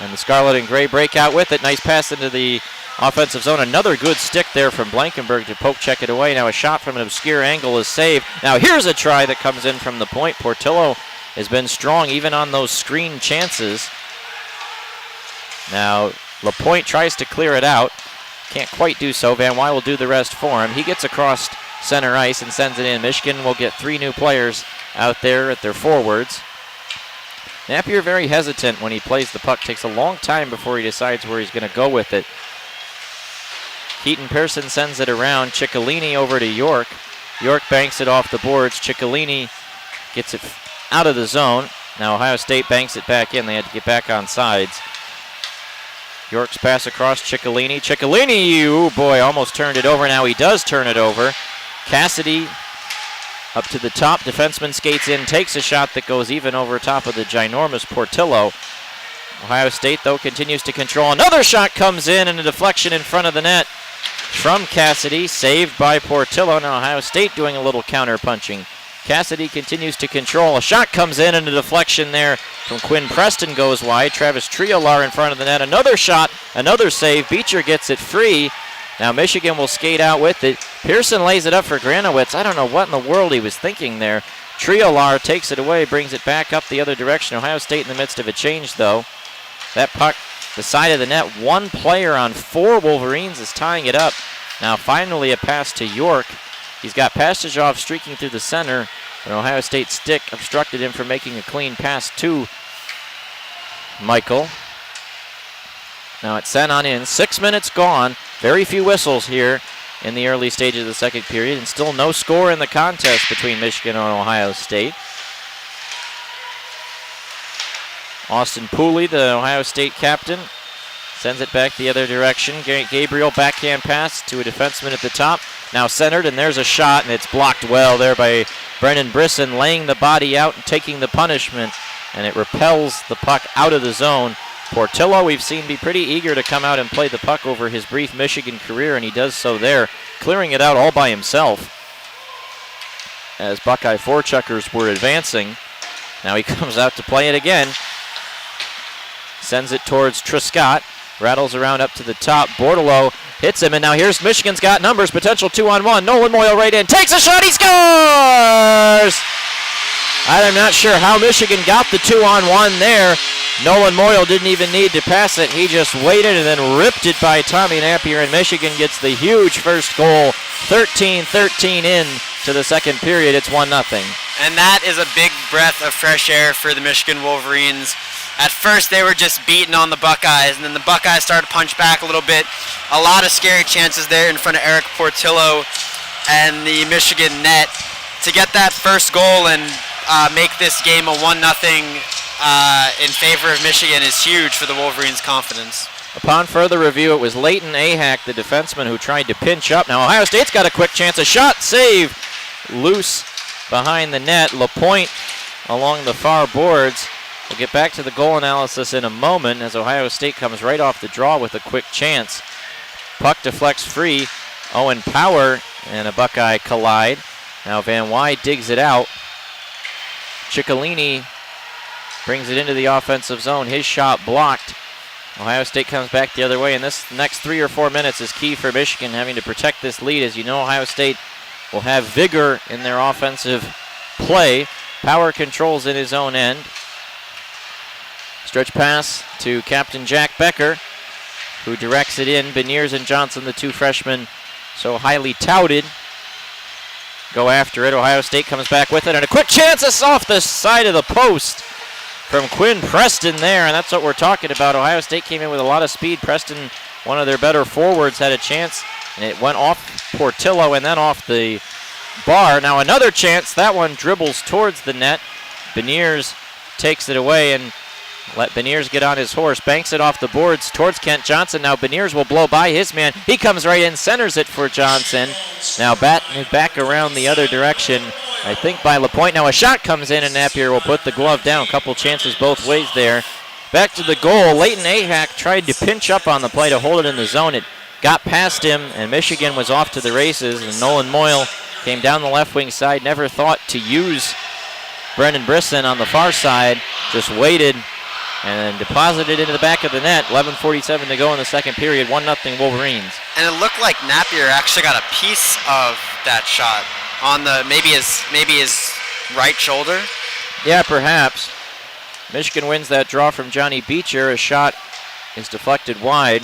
And the Scarlet and Gray break out with it. Nice pass into the offensive zone. Another good stick there from Blankenberg to poke check it away. Now a shot from an obscure angle is saved. Now here's a try that comes in from the point. Portillo has been strong even on those screen chances. Now LaPointe tries to clear it out. Can't quite do so. Van Wy will do the rest for him. He gets across center ice and sends it in. Michigan will get 3 new players out there at their forwards. Napier very hesitant when he plays the puck. Takes a long time before he decides where he's going to go with it. Keaton Pearson sends it around. Ciccolini over to York. York banks it off the boards. Ciccolini gets it out of the zone. Now Ohio State banks it back in. They had to get back on sides. York's pass across Ciccolini. Ciccolini, oh boy, almost turned it over. Now he does turn it over. Cassidy up to the top. Defenseman skates in, takes a shot that goes even over top of the ginormous Portillo. Ohio State, though, continues to control. Another shot comes in and a deflection in front of the net from Cassidy, saved by Portillo. Now Ohio State doing a little counter-punching. Cassidy continues to control. A shot comes in and a deflection there from Quinn Preston goes wide. Travis Triolar in front of the net. Another shot, another save. Beecher gets it free. Now Michigan will skate out with it. Pearson lays it up for Granowitz. I don't know what in the world he was thinking there. Triolar takes it away, brings it back up the other direction. Ohio State in the midst of a change, though. That puck, the side of the net, 1 player on 4 Wolverines is tying it up. Now finally a pass to York. He's got Pastujov streaking through the center. An Ohio State stick obstructed him from making a clean pass to Michael. Now it's sent on in. 6 minutes gone. Very few whistles here in the early stages of the second period, and still no score in the contest between Michigan and Ohio State. Austin Pooley, the Ohio State captain, sends it back the other direction. Gabriel backhand pass to a defenseman at the top. Now centered, and there's a shot, and it's blocked well there by Brennan Brisson, laying the body out and taking the punishment, and it repels the puck out of the zone. Portillo, we've seen, be pretty eager to come out and play the puck over his brief Michigan career, and he does so there, clearing it out all by himself as Buckeye forecheckers were advancing. Now he comes out to play it again. Sends it towards Triscott. Rattles around up to the top. Bordelot hits him, and now here's Michigan's got numbers. Potential 2-on-1. Nolan Moyle right in. Takes a shot. He scores! I'm not sure how Michigan got the 2-on-1 there. Nolan Moyle didn't even need to pass it. He just waited and then ripped it by Tommy Napier, and Michigan gets the huge first goal 13-13 in to the second period. It's 1-0. And that is a big breath of fresh air for the Michigan Wolverines. At first, they were just beating on the Buckeyes, and then the Buckeyes started to punch back a little bit. A lot of scary chances there in front of Eric Portillo and the Michigan net. To get that first goal and make this game a 1-0 in favor of Michigan is huge for the Wolverines' confidence. Upon further review, it was Leighton Ahak, the defenseman, who tried to pinch up. Now Ohio State's got a quick chance. A shot, save, loose behind the net. LaPointe along the far boards. We'll get back to the goal analysis in a moment as Ohio State comes right off the draw with a quick chance. Puck deflects free. Owen Power and a Buckeye collide. Now Van Wy digs it out. Ciccolini brings it into the offensive zone. His shot blocked. Ohio State comes back the other way, and this next 3 or 4 minutes is key for Michigan, having to protect this lead. As you know, Ohio State will have vigor in their offensive play. Power controls in his own end. Stretch pass to Captain Jack Becker, who directs it in. Beniers and Johnson, the two freshmen, so highly touted, go after it. Ohio State comes back with it, and a quick chance. It's off the side of the post from Quinn Preston there, and that's what we're talking about. Ohio State came in with a lot of speed. Preston, one of their better forwards, had a chance, and it went off Portillo and then off the bar. Now another chance. That one dribbles towards the net. Beniers takes it away and let Beniers get on his horse. Banks it off the boards towards Kent Johnson. Now Beniers will blow by his man. He comes right in, centers it for Johnson. Now batting it back around the other direction, I think by LaPointe. Now a shot comes in, and Napier will put the glove down. Couple chances both ways there. Back to the goal. Leighton Ahak tried to pinch up on the play to hold it in the zone. It got past him, and Michigan was off to the races. And Nolan Moyle came down the left wing side. Never thought to use Brendan Brisson on the far side. Just waited and deposited into the back of the net. 11:47 to go in the second period. 1-0 Wolverines. And it looked like Napier actually got a piece of that shot on the maybe his right shoulder. Yeah, perhaps. Michigan wins that draw from Johnny Beecher. A shot is deflected wide.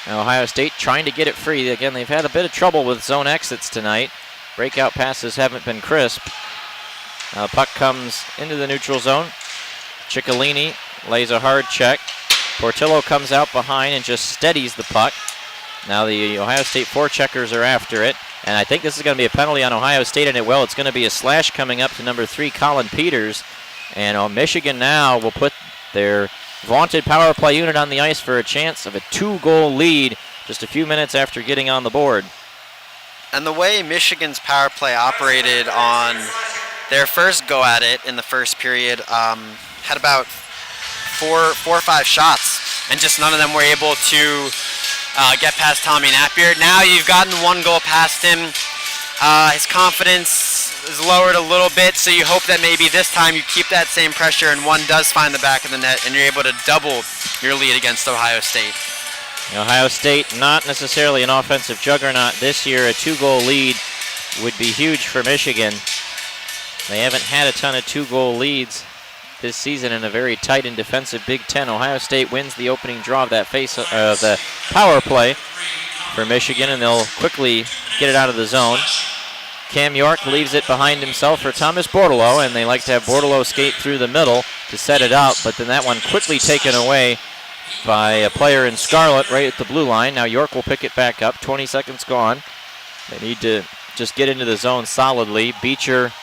Now Ohio State trying to get it free. Again, they've had a bit of trouble with zone exits tonight. Breakout passes haven't been crisp. Puck comes into the neutral zone. Ciccolini lays a hard check. Portillo comes out behind and just steadies the puck. Now the Ohio State forecheckers are after it, and I think this is going to be a penalty on Ohio State, and it will. It's going to be a slash coming up to number 3, Colin Peters. And Michigan now will put their vaunted power play unit on the ice for a chance of a 2-goal lead just a few minutes after getting on the board. And the way Michigan's power play operated on their first go at it in the first period, had about four or five shots, and just none of them were able to get past Tommy Napier. Now you've gotten 1 goal past him. His confidence is lowered a little bit, so you hope that maybe this time you keep that same pressure and one does find the back of the net and you're able to double your lead against Ohio State. Ohio State not necessarily an offensive juggernaut this year. A 2-goal lead would be huge for Michigan. They haven't had a ton of 2-goal leads this season in a very tight and defensive Big Ten. Ohio State wins the opening draw of that the power play for Michigan, and they'll quickly get it out of the zone. Cam York leaves it behind himself for Thomas Bordelot, and they like to have Bordelot skate through the middle to set it up, but then that one quickly taken away by a player in scarlet right at the blue line. Now York will pick it back up. 20 seconds gone. They need to just get into the zone solidly. Beecher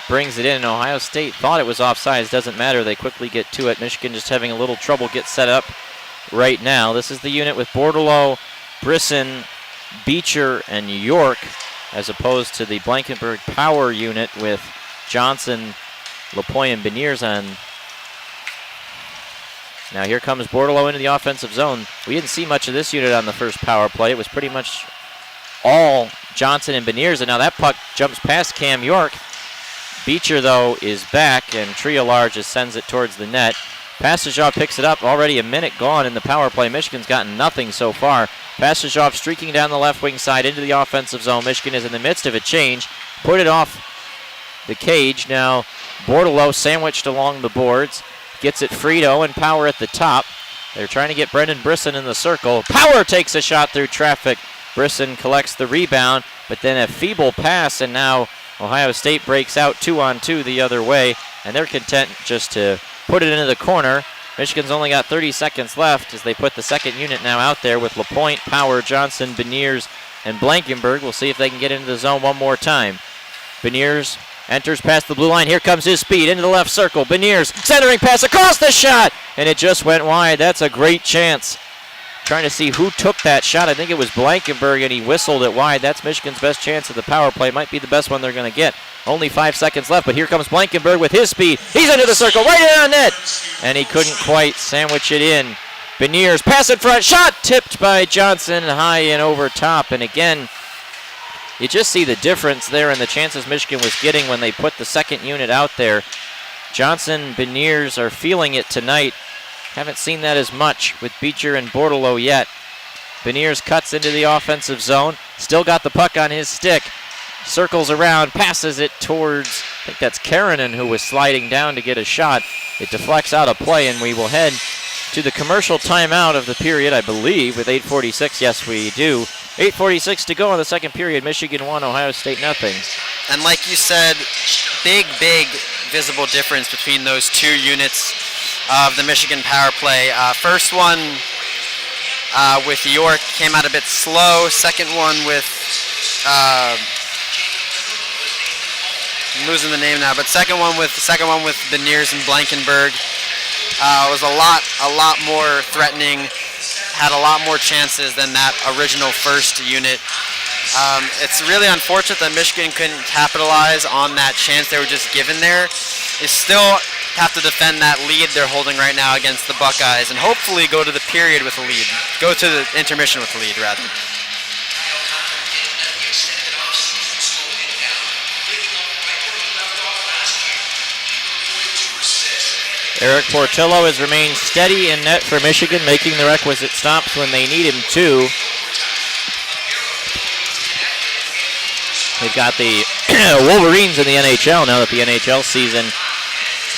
brings it in. Ohio State thought it was offsides. Doesn't matter. They quickly get to it. Michigan just having a little trouble get set up right now. This is the unit with Bordelot, Brisson, Beecher, and York, as opposed to the Blankenburg power unit with Johnson, LaPointe, and Beniers on. Now here comes Bordelot into the offensive zone. We didn't see much of this unit on the first power play. It was pretty much all Johnson and Beniers, and now that puck jumps past Cam York. Beecher, though, is back, and Triolard just sends it towards the net. Passageoff picks it up. Already a minute gone in the power play. Michigan's gotten nothing so far. Passageoff streaking down the left wing side into the offensive zone. Michigan is in the midst of a change. Put it off the cage. Now Bordelot sandwiched along the boards. Gets it free to Owen Power at the top. They're trying to get Brendan Brisson in the circle. Power takes a shot through traffic Brisson collects the rebound, but then a feeble pass, and now Ohio State breaks out 2-on-2 the other way, and they're content just to put it into the corner. Michigan's only got 30 seconds left as they put the second unit now out there with LaPointe, Power, Johnson, Beniers, and Blankenberg. We'll see if they can get into the zone one more time. Beniers enters past the blue line. Here comes his speed into the left circle. Beniers centering pass across the shot, and it just went wide. That's a great chance. Trying to see who took that shot. I think it was Blankenberg, and he whistled it wide. That's Michigan's best chance at the power play. Might be the best one they're going to get. Only 5 seconds left, but here comes Blankenberg with his speed. He's into the circle, right in on net, and he couldn't quite sandwich it in. Beniers, pass in front, shot tipped by Johnson, high and over top, and again, you just see the difference there in the chances Michigan was getting when they put the second unit out there. Johnson, Beniers are feeling it tonight. Haven't seen that as much with Beecher and Bortolo yet. Beniers cuts into the offensive zone. Still got the puck on his stick. Circles around, passes it towards, I think that's Karanen, who was sliding down to get a shot. It deflects out of play, and we will head to the commercial timeout of the period, I believe, with 8:46. Yes, we do. 8:46 to go in the second period. Michigan 1, Ohio State nothing. And like you said, big visible difference between those two units of the Michigan power play. First one with York came out a bit slow. Second one with, I'm losing the name now, but second one with Beniers and Blankenberg was a lot more threatening. Had a lot more chances than that original first unit. It's really unfortunate that Michigan couldn't capitalize on that chance they were just given there. They still have to defend that lead they're holding right now against the Buckeyes and hopefully go to the period with a lead. Go to the intermission with a lead, rather. Eric Portillo has remained steady in net for Michigan, making the requisite stops when they need him to. They've got the Wolverines in the NHL now that the NHL season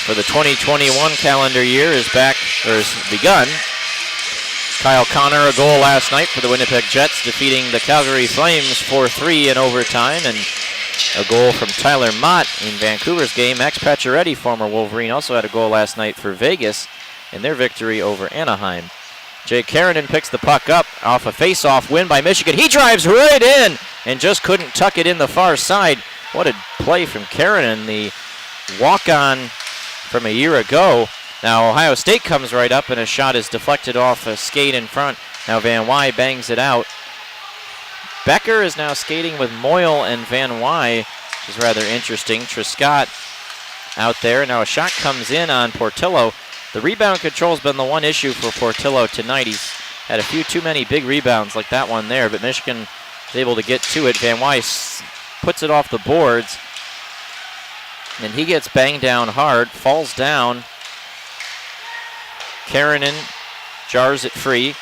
for the 2021 calendar year is back, or has begun. Kyle Connor, a goal last night for the Winnipeg Jets, defeating the Calgary Flames 4-3 in overtime, and a goal from Tyler Mott in Vancouver's game. Max Pacioretty, former Wolverine, also had a goal last night for Vegas in their victory over Anaheim. Jake Karanen picks the puck up off a face-off win by Michigan. He drives right in and just couldn't tuck it in the far side. What a play from Karanen, the walk-on from a year ago. Now Ohio State comes right up and a shot is deflected off a skate in front. Now Van Wy bangs it out. Becker is now skating with Moyle and Van Wy, which is rather interesting. Trescott out there. Now a shot comes in on Portillo. The rebound control's been the one issue for Portillo tonight. He's had a few too many big rebounds like that one there, but Michigan is able to get to it. Van Wy puts it off the boards, and he gets banged down hard, falls down. Karanen jars it free,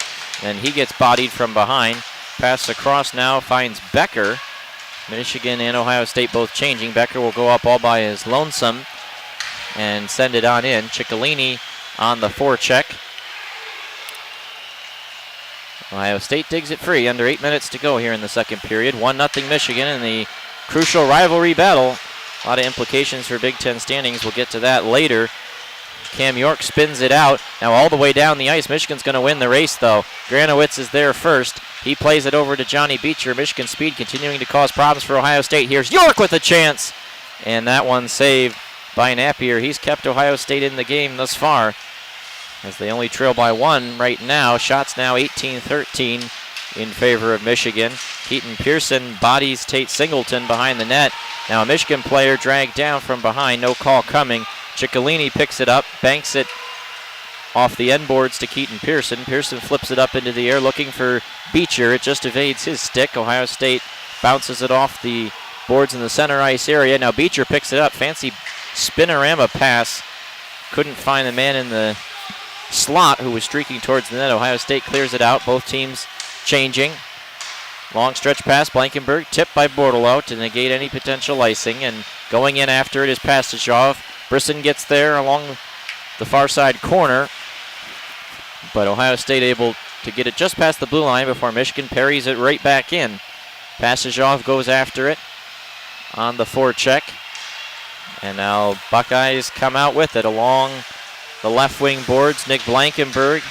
and he gets bodied from behind. Pass across now finds Becker. Michigan and Ohio State both changing. Becker will go up all by his lonesome and send it on in. Ciccolini on the forecheck. Ohio State digs it free. Under 8 minutes to go here in the second period. 1-0 Michigan in the crucial rivalry battle. A lot of implications for Big Ten standings. We'll get to that later. Cam York spins it out. Now all the way down the ice. Michigan's going to win the race, though. Granowitz is there first. He plays it over to Johnny Beecher. Michigan speed continuing to cause problems for Ohio State. Here's York with a chance. And that one saved by Napier. He's kept Ohio State in the game thus far, as they only trail by one right now. Shots now 18-13 in favor of Michigan. Keaton Pearson bodies Tate Singleton behind the net. Now a Michigan player dragged down from behind. No call coming. Ciccolini picks it up, banks it off the end boards to Keaton Pearson. Pearson flips it up into the air looking for Beecher. It just evades his stick. Ohio State bounces it off the boards in the center ice area. Now Beecher picks it up. Fancy spinorama pass. Couldn't find the man in the slot who was streaking towards the net. Ohio State clears it out. Both teams changing. Long stretch pass. Blankenberg tipped by Bortolo to negate any potential icing. And going in after it is Pastujov. Brisson gets there along the far side corner. But Ohio State able to get it just past the blue line before Michigan parries it right back in. Passajoff goes after it on the forecheck. And now Buckeyes come out with it along the left wing boards. Nick Blankenberg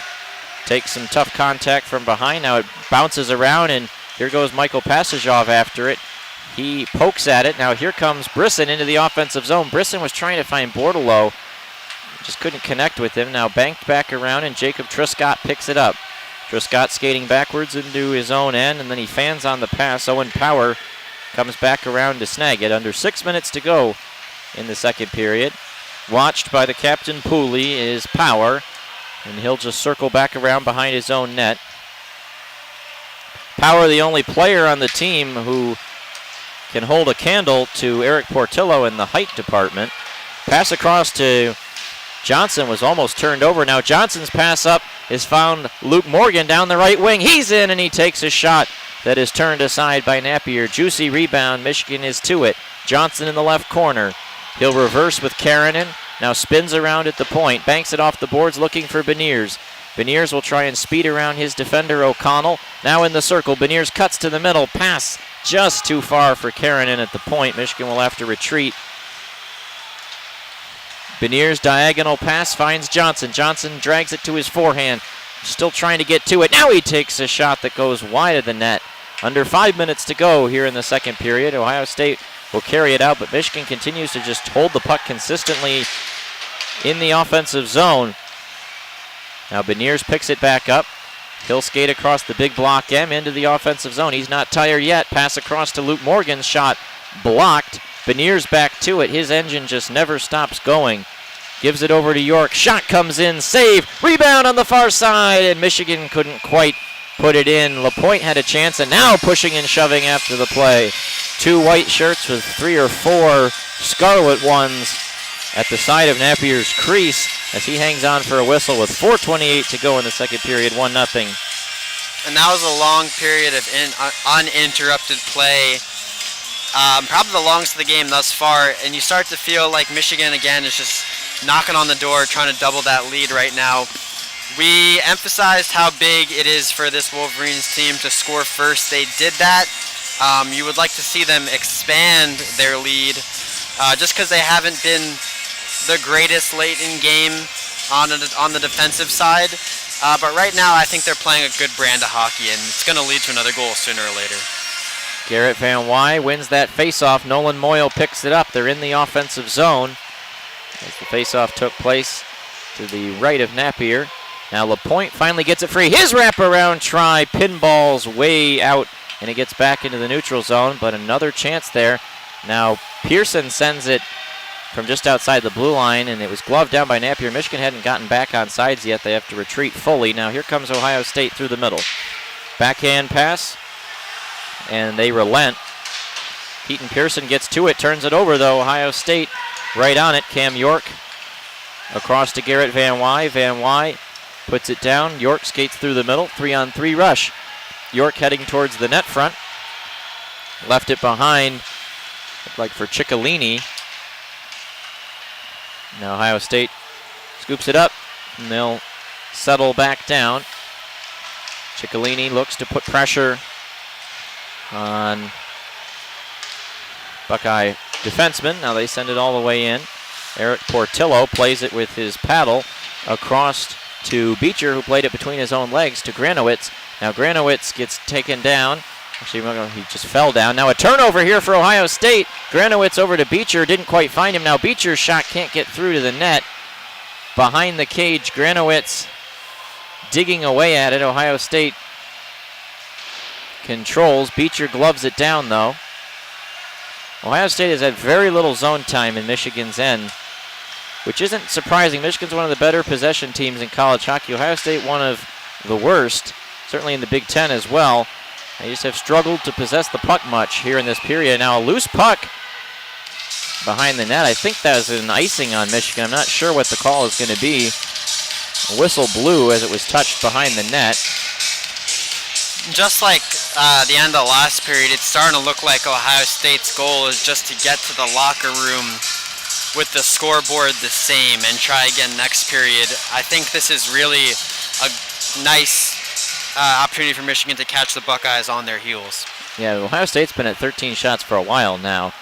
takes some tough contact from behind. Now it bounces around, and here goes Michael Passajoff after it. He pokes at it. Now here comes Brisson into the offensive zone. Brisson was trying to find Bordeleau. Just couldn't connect with him. Now banked back around, and Jacob Triscott picks it up. Triscott skating backwards into his own end, and then he fans on the pass. Owen Power comes back around to snag it. Under 6 minutes to go in the second period. Watched by the captain Pooley is Power, and he'll just circle back around behind his own net. Power, the only player on the team who can hold a candle to Eric Portillo in the height department. Pass across to Johnson was almost turned over. Now Johnson's pass up is found Luke Morgan down the right wing. He's in, and he takes a shot that is turned aside by Napier. Juicy rebound. Michigan is to it. Johnson in the left corner. He'll reverse with Karanen. Now spins around at the point. Banks it off the boards looking for Beniers. Beniers will try and speed around his defender O'Connell. Now in the circle. Beniers cuts to the middle. Pass just too far for Karanen at the point. Michigan will have to retreat. Beniers' diagonal pass finds Johnson. Johnson drags it to his forehand. Still trying to get to it. Now he takes a shot that goes wide of the net. Under 5 minutes to go here in the second period. Ohio State will carry it out, but Michigan continues to just hold the puck consistently in the offensive zone. Now Beniers picks it back up. He'll skate across the big block M into the offensive zone. He's not tired yet. Pass across to Luke Morgan's shot blocked. Beniers back to it. His engine just never stops going. Gives it over to York. Shot comes in. Save. Rebound on the far side. And Michigan couldn't quite put it in. LaPointe had a chance, and now pushing and shoving after the play. Two white shirts with 3 or 4 scarlet ones at the side of Napier's crease as he hangs on for a whistle with 4:28 to go in the second period. 1-0. And that was a long period of uninterrupted play. Probably the longest of the game thus far, and you start to feel like Michigan again is just knocking on the door, trying to double that lead right now. We emphasized how big it is for this Wolverines team to score first. They did that. You would like to see them expand their lead, just because they haven't been the greatest late in game on the defensive side. But right now, I think they're playing a good brand of hockey, and it's going to lead to another goal sooner or later. Garrett Van Wy wins that faceoff. Nolan Moyle picks it up. They're in the offensive zone as the faceoff took place to the right of Napier. Now LaPointe finally gets it free. His wraparound try pinballs way out, and it gets back into the neutral zone, but another chance there. Now Pearson sends it from just outside the blue line, and it was gloved down by Napier. Michigan hadn't gotten back on sides yet. They have to retreat fully. Now here comes Ohio State through the middle. Backhand pass. And they relent. Keaton Pearson gets to it, turns it over though. Ohio State right on it. Cam York across to Garrett Van Wy. Van Wy puts it down. York skates through the middle. 3-on-3 rush. York heading towards the net front. Left it behind, looked like for Ciccolini. Now Ohio State scoops it up, and they'll settle back down. Ciccolini looks to put pressure on Buckeye defenseman. Now they send it all the way in. Eric Portillo plays it with his paddle across to Beecher, who played it between his own legs to Granowitz. Now Granowitz gets taken down. Actually, he just fell down. Now a turnover here for Ohio State. Granowitz over to Beecher. Didn't quite find him. Now Beecher's shot can't get through to the net. Behind the cage, Granowitz digging away at it. Ohio State controls. Beecher gloves it down, though. Ohio State has had very little zone time in Michigan's end, which isn't surprising. Michigan's one of the better possession teams in college hockey. Ohio State one of the worst, certainly in the Big Ten as well. They just have struggled to possess the puck much here in this period. Now a loose puck behind the net. I think that was an icing on Michigan. I'm not sure what the call is going to be. A whistle blew as it was touched behind the net. Just like the end of the last period, it's starting to look like Ohio State's goal is just to get to the locker room with the scoreboard the same and try again next period. I think this is really nice opportunity for Michigan to catch the Buckeyes on their heels. Yeah, Ohio State's been at 13 shots for a while now.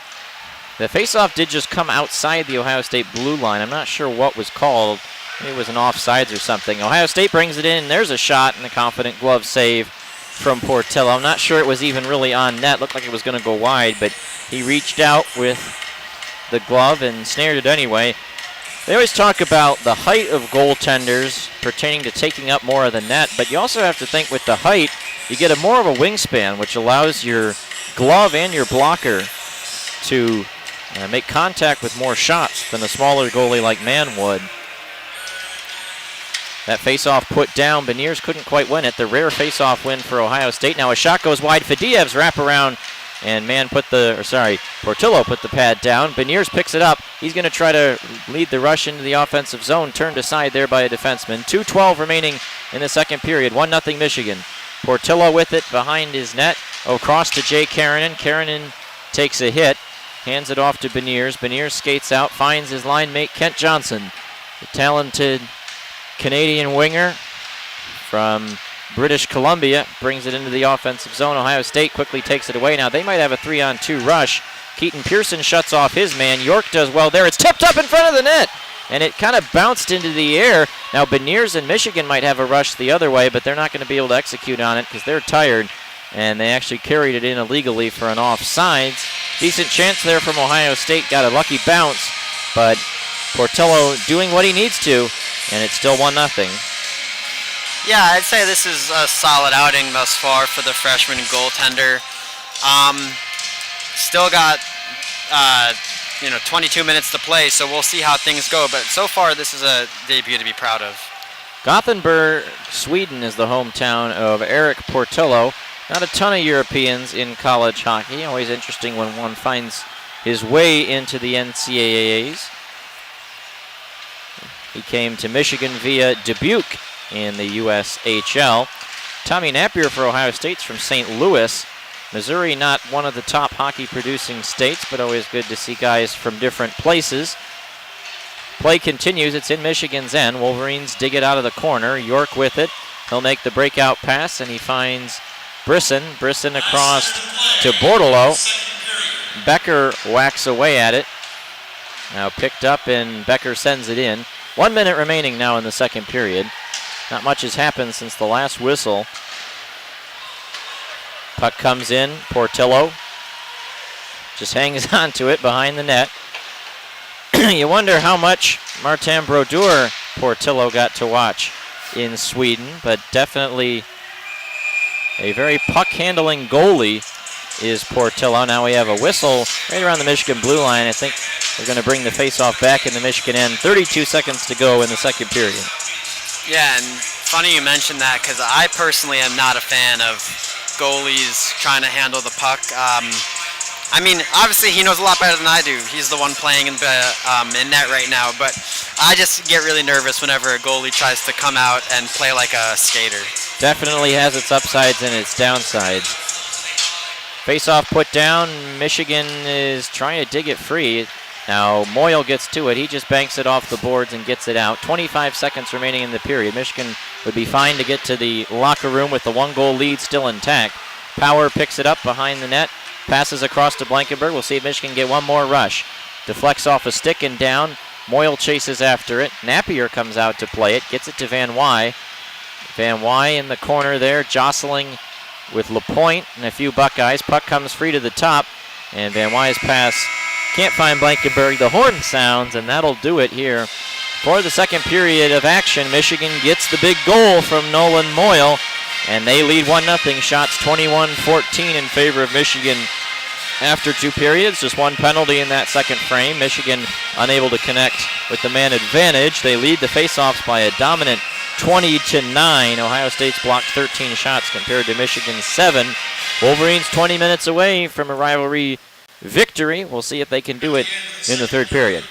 The faceoff did just come outside the Ohio State blue line. I'm not sure what was called. Maybe it was an offsides or something. Ohio State brings it in. There's a shot and a confident glove save from Portillo. I'm not sure it was even really on net. Looked like it was going to go wide, but he reached out with the glove and snared it anyway. They always talk about the height of goaltenders pertaining to taking up more of the net, but you also have to think with the height, you get a more of a wingspan, which allows your glove and your blocker to make contact with more shots than a smaller goalie like Mann would. That faceoff put down. Beniers couldn't quite win it. The rare faceoff win for Ohio State. Now a shot goes wide. Fadiev's wraparound, and Portillo put the pad down. Beniers picks it up. He's going to try to lead the rush into the offensive zone. Turned aside there by a defenseman. 2:12 remaining in the second period. 1-0 Michigan. Portillo with it behind his net. Across to Jay Karanen. Karanen takes a hit. Hands it off to Beniers. Beniers skates out. Finds his line mate Kent Johnson. The talented Canadian winger from British Columbia brings it into the offensive zone. Ohio State quickly takes it away. Now they might have a 3-on-2 rush. Keaton Pearson shuts off his man. York does well there. It's tipped up in front of the net, and it kind of bounced into the air. Now Beniers and Michigan might have a rush the other way, but they're not going to be able to execute on it because they're tired, and they actually carried it in illegally for an offsides. Decent chance there from Ohio State. Got a lucky bounce, but Portillo doing what he needs to, and it's still 1-0. Yeah, I'd say this is a solid outing thus far for the freshman goaltender. Still got 22 minutes to play, so we'll see how things go. But so far, this is a debut to be proud of. Gothenburg, Sweden is the hometown of Eric Portillo. Not a ton of Europeans in college hockey. Always interesting when one finds his way into the NCAAs. He came to Michigan via Dubuque in the USHL. Tommy Napier for Ohio State's from St. Louis. Missouri, not one of the top hockey-producing states, but always good to see guys from different places. Play continues. It's in Michigan's end. Wolverines dig it out of the corner. York with it. He'll make the breakout pass, and he finds Brisson. Brisson across to Bordelot. Becker whacks away at it. Now picked up, and Becker sends it in. 1 minute remaining now in the second period. Not much has happened since the last whistle. Puck comes in. Portillo just hangs on to it behind the net. You wonder how much Martin Brodeur Portillo got to watch in Sweden, but definitely a very puck-handling goalie is Portillo. Now we have a whistle right around the Michigan blue line. I think they're going to bring the face-off back in the Michigan end. 32 seconds to go in the second period. Yeah, and funny you mentioned that because I personally am not a fan of goalies trying to handle the puck. I mean, obviously he knows a lot better than I do. He's the one playing in net right now, but I just get really nervous whenever a goalie tries to come out and play like a skater. Definitely has its upsides and its downsides. Face-off put down. Michigan is trying to dig it free. Now Moyle gets to it. He just banks it off the boards and gets it out. 25 seconds remaining in the period. Michigan would be fine to get to the locker room with the 1-goal lead still intact. Power picks it up behind the net. Passes across to Blankenberg. We'll see if Michigan get one more rush. Deflects off a stick and down. Moyle chases after it. Napier comes out to play it. Gets it to Van Wy. Van Wy in the corner there, jostling with LaPointe and a few Buckeyes. Puck comes free to the top, and Van Wy's pass can't find Blankenberg. The horn sounds, and that'll do it here. For the second period of action, Michigan gets the big goal from Nolan Moyle, and they lead 1-0. Shots 21-14 in favor of Michigan after 2 periods. Just one penalty in that second frame. Michigan unable to connect with the man advantage. They lead the faceoffs by a dominant 20-9. Ohio State's blocked 13 shots compared to Michigan's 7. Wolverines 20 minutes away from a rivalry victory. We'll see if they can do it in the third period.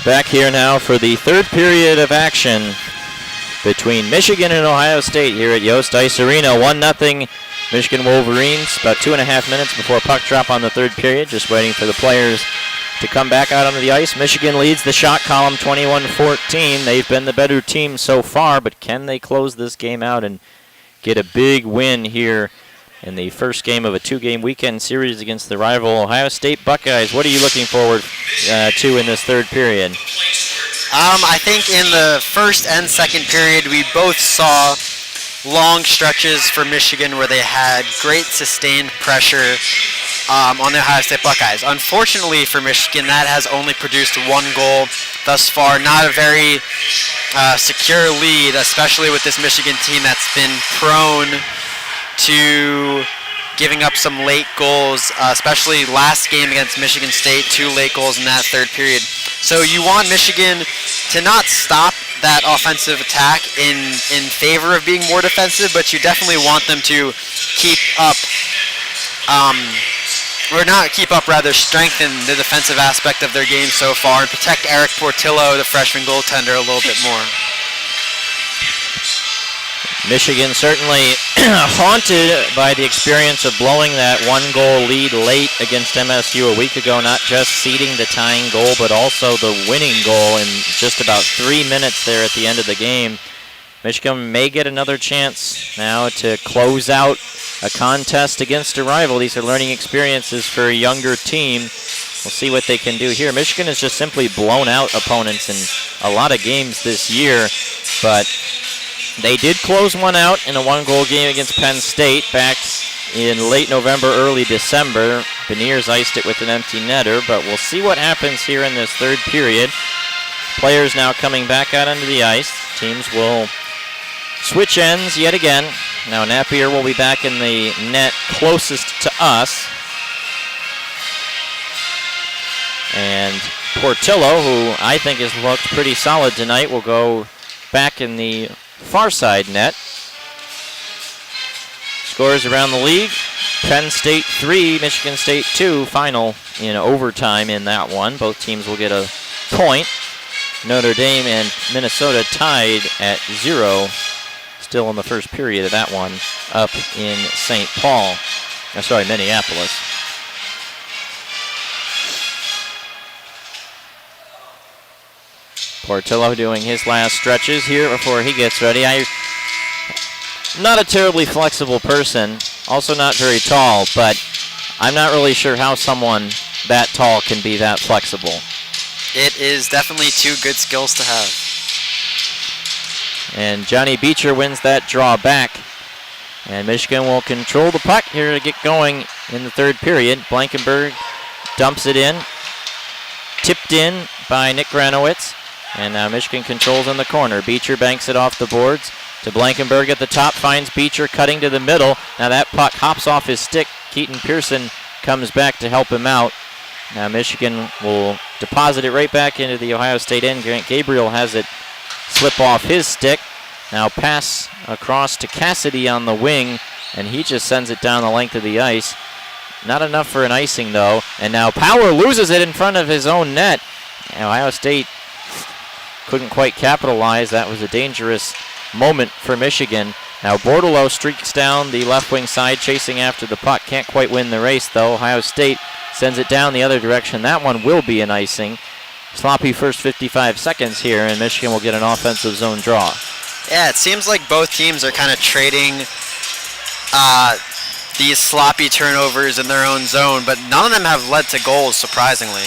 Back here now for the third period of action between Michigan and Ohio State here at Yost Ice Arena. 1-0 Michigan Wolverines. About 2.5 minutes before puck drop on the third period. Just waiting for the players to come back out onto the ice. Michigan leads the shot column 21-14. They've been the better team so far, but can they close this game out and get a big win here in the first game of a 2-game weekend series against the rival Ohio State Buckeyes? What are you looking forward to in this third period? I think in the first and second period, we both saw long stretches for Michigan where they had great sustained pressure on the Ohio State Buckeyes. Unfortunately for Michigan, that has only produced one goal thus far. Not a very secure lead, especially with this Michigan team that's been prone to giving up some late goals, especially last game against Michigan State, 2 late goals in that third period. So you want Michigan to not stop that offensive attack in favor of being more defensive, but you definitely want them to keep up, rather strengthen the defensive aspect of their game so far and protect Eric Portillo, the freshman goaltender, a little bit more. Michigan certainly haunted by the experience of blowing that 1-goal lead late against MSU a week ago, not just ceding the tying goal, but also the winning goal in just about 3 minutes there at the end of the game. Michigan may get another chance now to close out a contest against a rival. These are learning experiences for a younger team. We'll see what they can do here. Michigan has just simply blown out opponents in a lot of games this year, but they did close one out in a 1-goal game against Penn State back in late November, early December. Beniers iced it with an empty netter, but we'll see what happens here in this third period. Players now coming back out onto the ice. Teams will switch ends yet again. Now Napier will be back in the net closest to us. And Portillo, who I think has looked pretty solid tonight, will go back in the far side net. Scores around the league. Penn State 3, Michigan State 2, final in overtime in that one. Both teams will get a point. Notre Dame and Minnesota tied at 0. Still in the first period of that one up in Minneapolis. Portillo doing his last stretches here before he gets ready. I'm not a terribly flexible person, also not very tall, but I'm not really sure how someone that tall can be that flexible. It is definitely 2 good skills to have. And Johnny Beecher wins that draw back. And Michigan will control the puck here to get going in the third period. Blankenberg dumps it in. Tipped in by Nick Granowitz. And now Michigan controls in the corner. Beecher banks it off the boards to Blankenberg at the top. Finds Beecher cutting to the middle. Now that puck hops off his stick. Keaton Pearson comes back to help him out. Now Michigan will deposit it right back into the Ohio State end. Grant Gabriel has it slip off his stick. Now pass across to Cassidy on the wing, and he just sends it down the length of the ice. Not enough for an icing, though. And now Power loses it in front of his own net. Ohio State couldn't quite capitalize. That was a dangerous moment for Michigan. Now Bordelot streaks down the left wing side, chasing after the puck. Can't quite win the race, though. Ohio State sends it down the other direction. That one will be an icing. Sloppy first 55 seconds here, and Michigan will get an offensive zone draw. Yeah, it seems like both teams are kind of trading these sloppy turnovers in their own zone, but none of them have led to goals, surprisingly.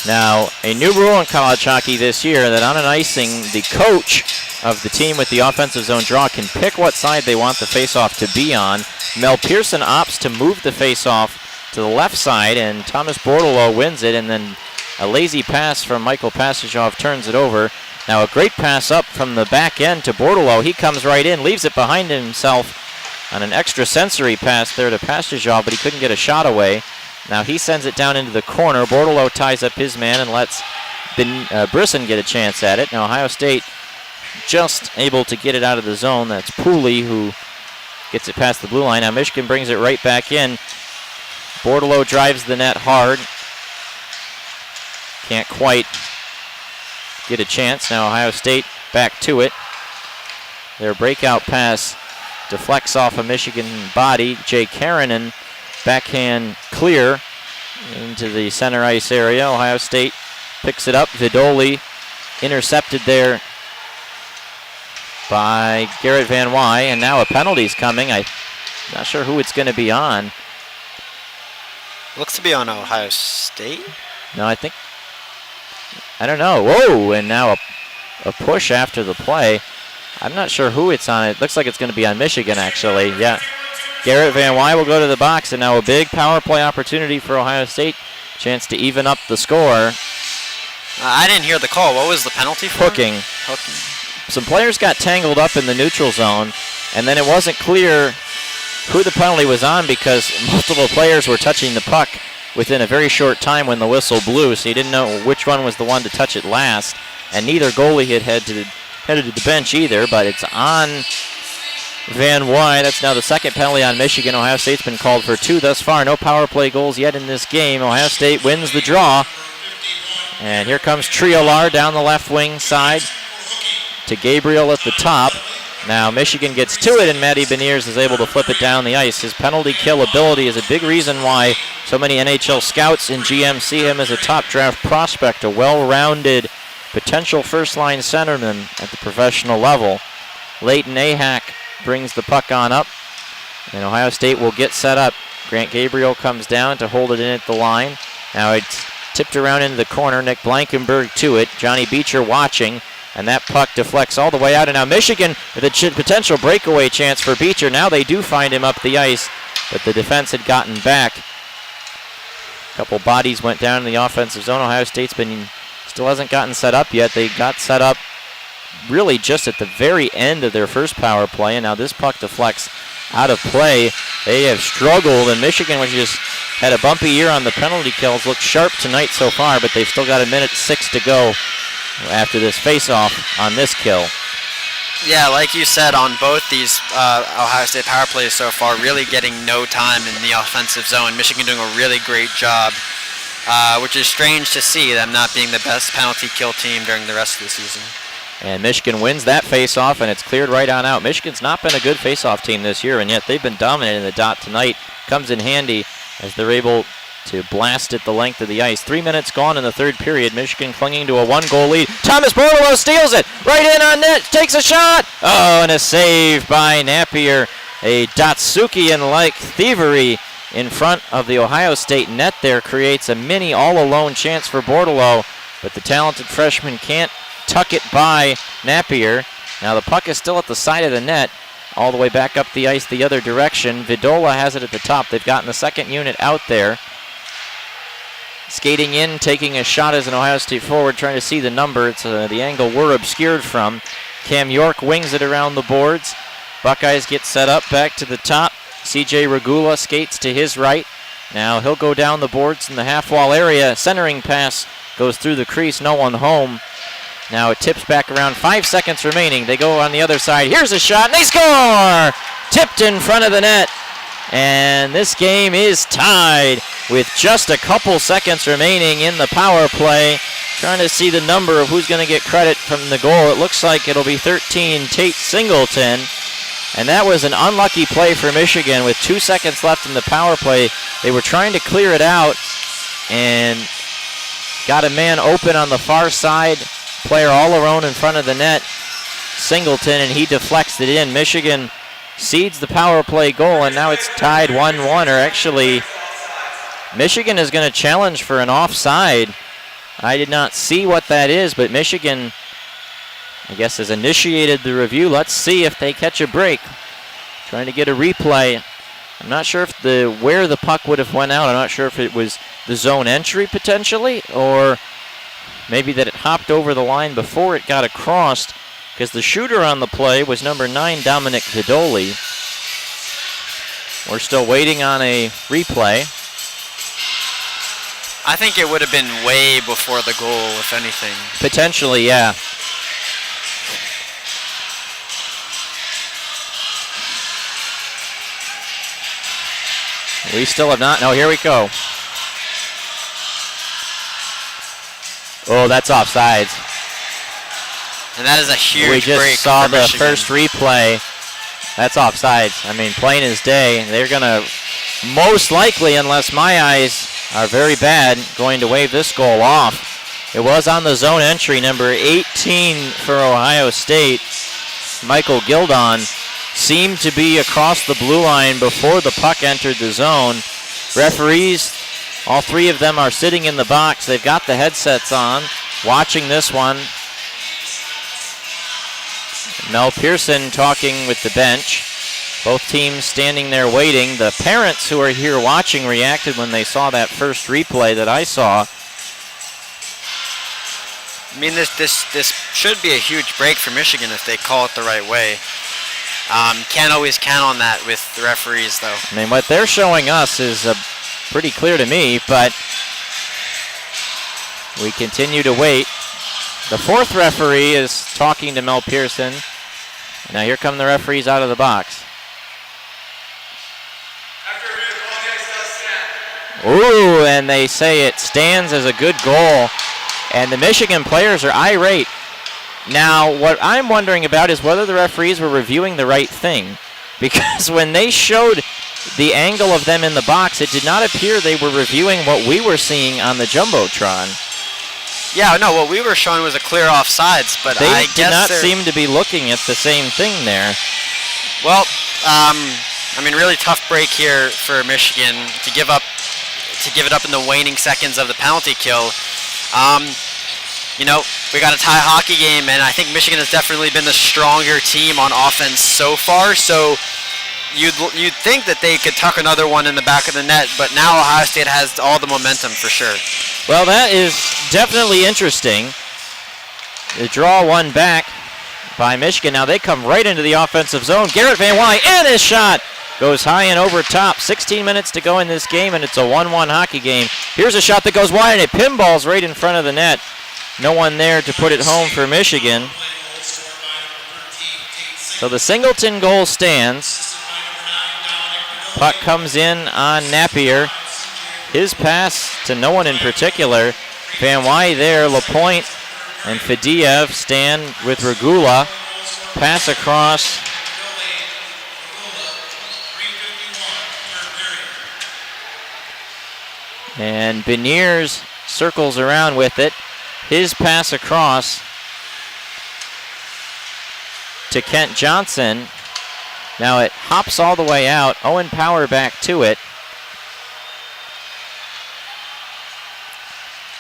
Now, a new rule in college hockey this year that on an icing, the coach of the team with the offensive zone draw can pick what side they want the faceoff to be on. Mel Pearson opts to move the faceoff to the left side, and Thomas Bordelot wins it, and then a lazy pass from Michael Pastajov turns it over. Now a great pass up from the back end to Bordelot. He comes right in, leaves it behind himself on an extra sensory pass there to Pastajov, but he couldn't get a shot away. Now he sends it down into the corner. Bordelot ties up his man and lets Brisson get a chance at it. Now Ohio State just able to get it out of the zone. That's Pooley who gets it past the blue line. Now Michigan brings it right back in. Bordeleau drives the net hard. Can't quite get a chance. Now Ohio State back to it. Their breakout pass deflects off a Michigan body. Jay Karanen, backhand clear into the center ice area. Ohio State picks it up. Vidoli intercepted there by Garrett Van Wy, and now a penalty's coming. I'm not sure who it's going to be on. Looks to be on Ohio State. No, I don't know. Whoa, and now a push after the play. I'm not sure who it's on. It looks like it's going to be on Michigan, actually. Yeah. Garrett Van Wy will go to the box, and now a big power play opportunity for Ohio State. Chance to even up the score. I didn't hear the call. What was the penalty for? Hooking. Some players got tangled up in the neutral zone, and then it wasn't clear who the penalty was on because multiple players were touching the puck within a very short time when the whistle blew, so you didn't know which one was the one to touch it last. And neither goalie had headed to the bench either, but it's on Van Wy. That's now the second penalty on Michigan. Ohio State's been called for 2 thus far. No power play goals yet in this game. Ohio State wins the draw. And here comes Triolar down the left wing side to Gabriel at the top. Now Michigan gets to it, and Matty Beniers is able to flip it down the ice. His penalty kill ability is a big reason why so many NHL scouts and GM see him as a top draft prospect, a well-rounded potential first-line centerman at the professional level. Leighton Ahak brings the puck on up, and Ohio State will get set up. Grant Gabriel comes down to hold it in at the line. Now it's tipped around into the corner. Nick Blankenberg to it. Johnny Beecher watching. And that puck deflects all the way out. And now Michigan with a potential breakaway chance for Beecher. Now they do find him up the ice, but the defense had gotten back. A couple bodies went down in the offensive zone. Ohio State's still hasn't gotten set up yet. They got set up really just at the very end of their first power play, and now this puck deflects out of play. They have struggled, and Michigan, which just had a bumpy year on the penalty kills, looked sharp tonight so far, but they've still got 1:06 to go after this face-off on this kill. Yeah, like you said, on both these Ohio State power plays so far, really getting no time in the offensive zone. Michigan doing a really great job, which is strange to see, them not being the best penalty kill team during the rest of the season. And Michigan wins that face-off, and it's cleared right on out. Michigan's not been a good face-off team this year, and yet they've been dominating the dot tonight. Comes in handy as they're able to blast it the length of the ice. 3 minutes gone in the third period. Michigan clinging to a 1-goal lead. Thomas Bordeleau steals it. Right in on net. Takes a shot. Oh, and a save by Napier. A Datsukian-like thievery in front of the Ohio State net there creates a mini all-alone chance for Bordeleau, but the talented freshman can't tuck it by Napier. Now the puck is still at the side of the net, all the way back up the ice the other direction. Vidola has it at the top. They've gotten the second unit out there. Skating in, taking a shot as an Ohio State forward, trying to see the number. It's the angle we're obscured from. Cam York wings it around the boards. Buckeyes get set up back to the top. CJ Regula skates to his right. Now he'll go down the boards in the half-wall area. Centering pass goes through the crease, no one home. Now it tips back around, 5 seconds remaining. They go on the other side. Here's a shot, and they score! Tipped in front of the net. And this game is tied with just a couple seconds remaining in the power play. Trying to see the number of who's going to get credit from the goal. It looks like it'll be 13, Tate Singleton. And that was an unlucky play for Michigan with 2 seconds left in the power play. They were trying to clear it out and got a man open on the far side. Player all alone in front of the net, Singleton, and he deflects it in. Michigan cedes the power play goal, and now it's tied 1-1. Or actually, Michigan is going to challenge for an offside. I did not see what that is, but Michigan, I guess, has initiated the review. Let's see if they catch a break. Trying to get a replay. I'm not sure if where the puck would have went out. I'm not sure if it was the zone entry potentially, or maybe that it hopped over the line before it got across, because the shooter on the play was number 9, Dominic Vidoli. We're still waiting on a replay. I think it would have been way before the goal, if anything. Potentially, yeah. We still have not. No, here we go. Oh, that's offsides. And that is a huge break. We just saw for the Michigan. first replay. That's offsides. I mean, plain as day. They're going to most likely, unless my eyes are very bad, going to wave this goal off. It was on the zone entry, number 18 for Ohio State. Michael Gildon seemed to be across the blue line before the puck entered the zone. Referees, all three of them are sitting in the box. They've got the headsets on, watching this one. Mel Pearson talking with the bench. Both teams standing there waiting. The parents who are here watching reacted when they saw that first replay that I saw. I mean, this should be a huge break for Michigan if they call it the right way. Can't always count on that with the referees, though. I mean, what they're showing us is pretty clear to me, but we continue to wait. The fourth referee is talking to Mel Pearson. Now here come the referees out of the box. Ooh, and they say it stands as a good goal. And the Michigan players are irate. Now, what I'm wondering about is whether the referees were reviewing the right thing. Because when they showed the angle of them in the box, it did not appear they were reviewing what we were seeing on the Jumbotron. Yeah, no, what we were showing was a clear offsides, but They I did guess not they're- seem to be looking at the same thing there. Well, I mean, really tough break here for Michigan to give it up in the waning seconds of the penalty kill. You know, we got a tie hockey game, and I think Michigan has definitely been the stronger team on offense so far. So you'd think that they could tuck another one in the back of the net, but now Ohio State has all the momentum for sure. Well, that is definitely interesting. The draw one back by Michigan. Now they come right into the offensive zone. Garrett Van Wy, and his shot goes high and over top. 16 minutes to go in this game, and it's a 1-1 hockey game. Here's a shot that goes wide, and it pinballs right in front of the net. No one there to put it home for Michigan. So the Singleton goal stands. Puck comes in on Napier. His pass to no one in particular. Van Wy there, LaPointe and Fadiev stand with Regula. Pass across. And Beniers circles around with it. His pass across to Kent Johnson. Now it hops all the way out. Owen Power back to it.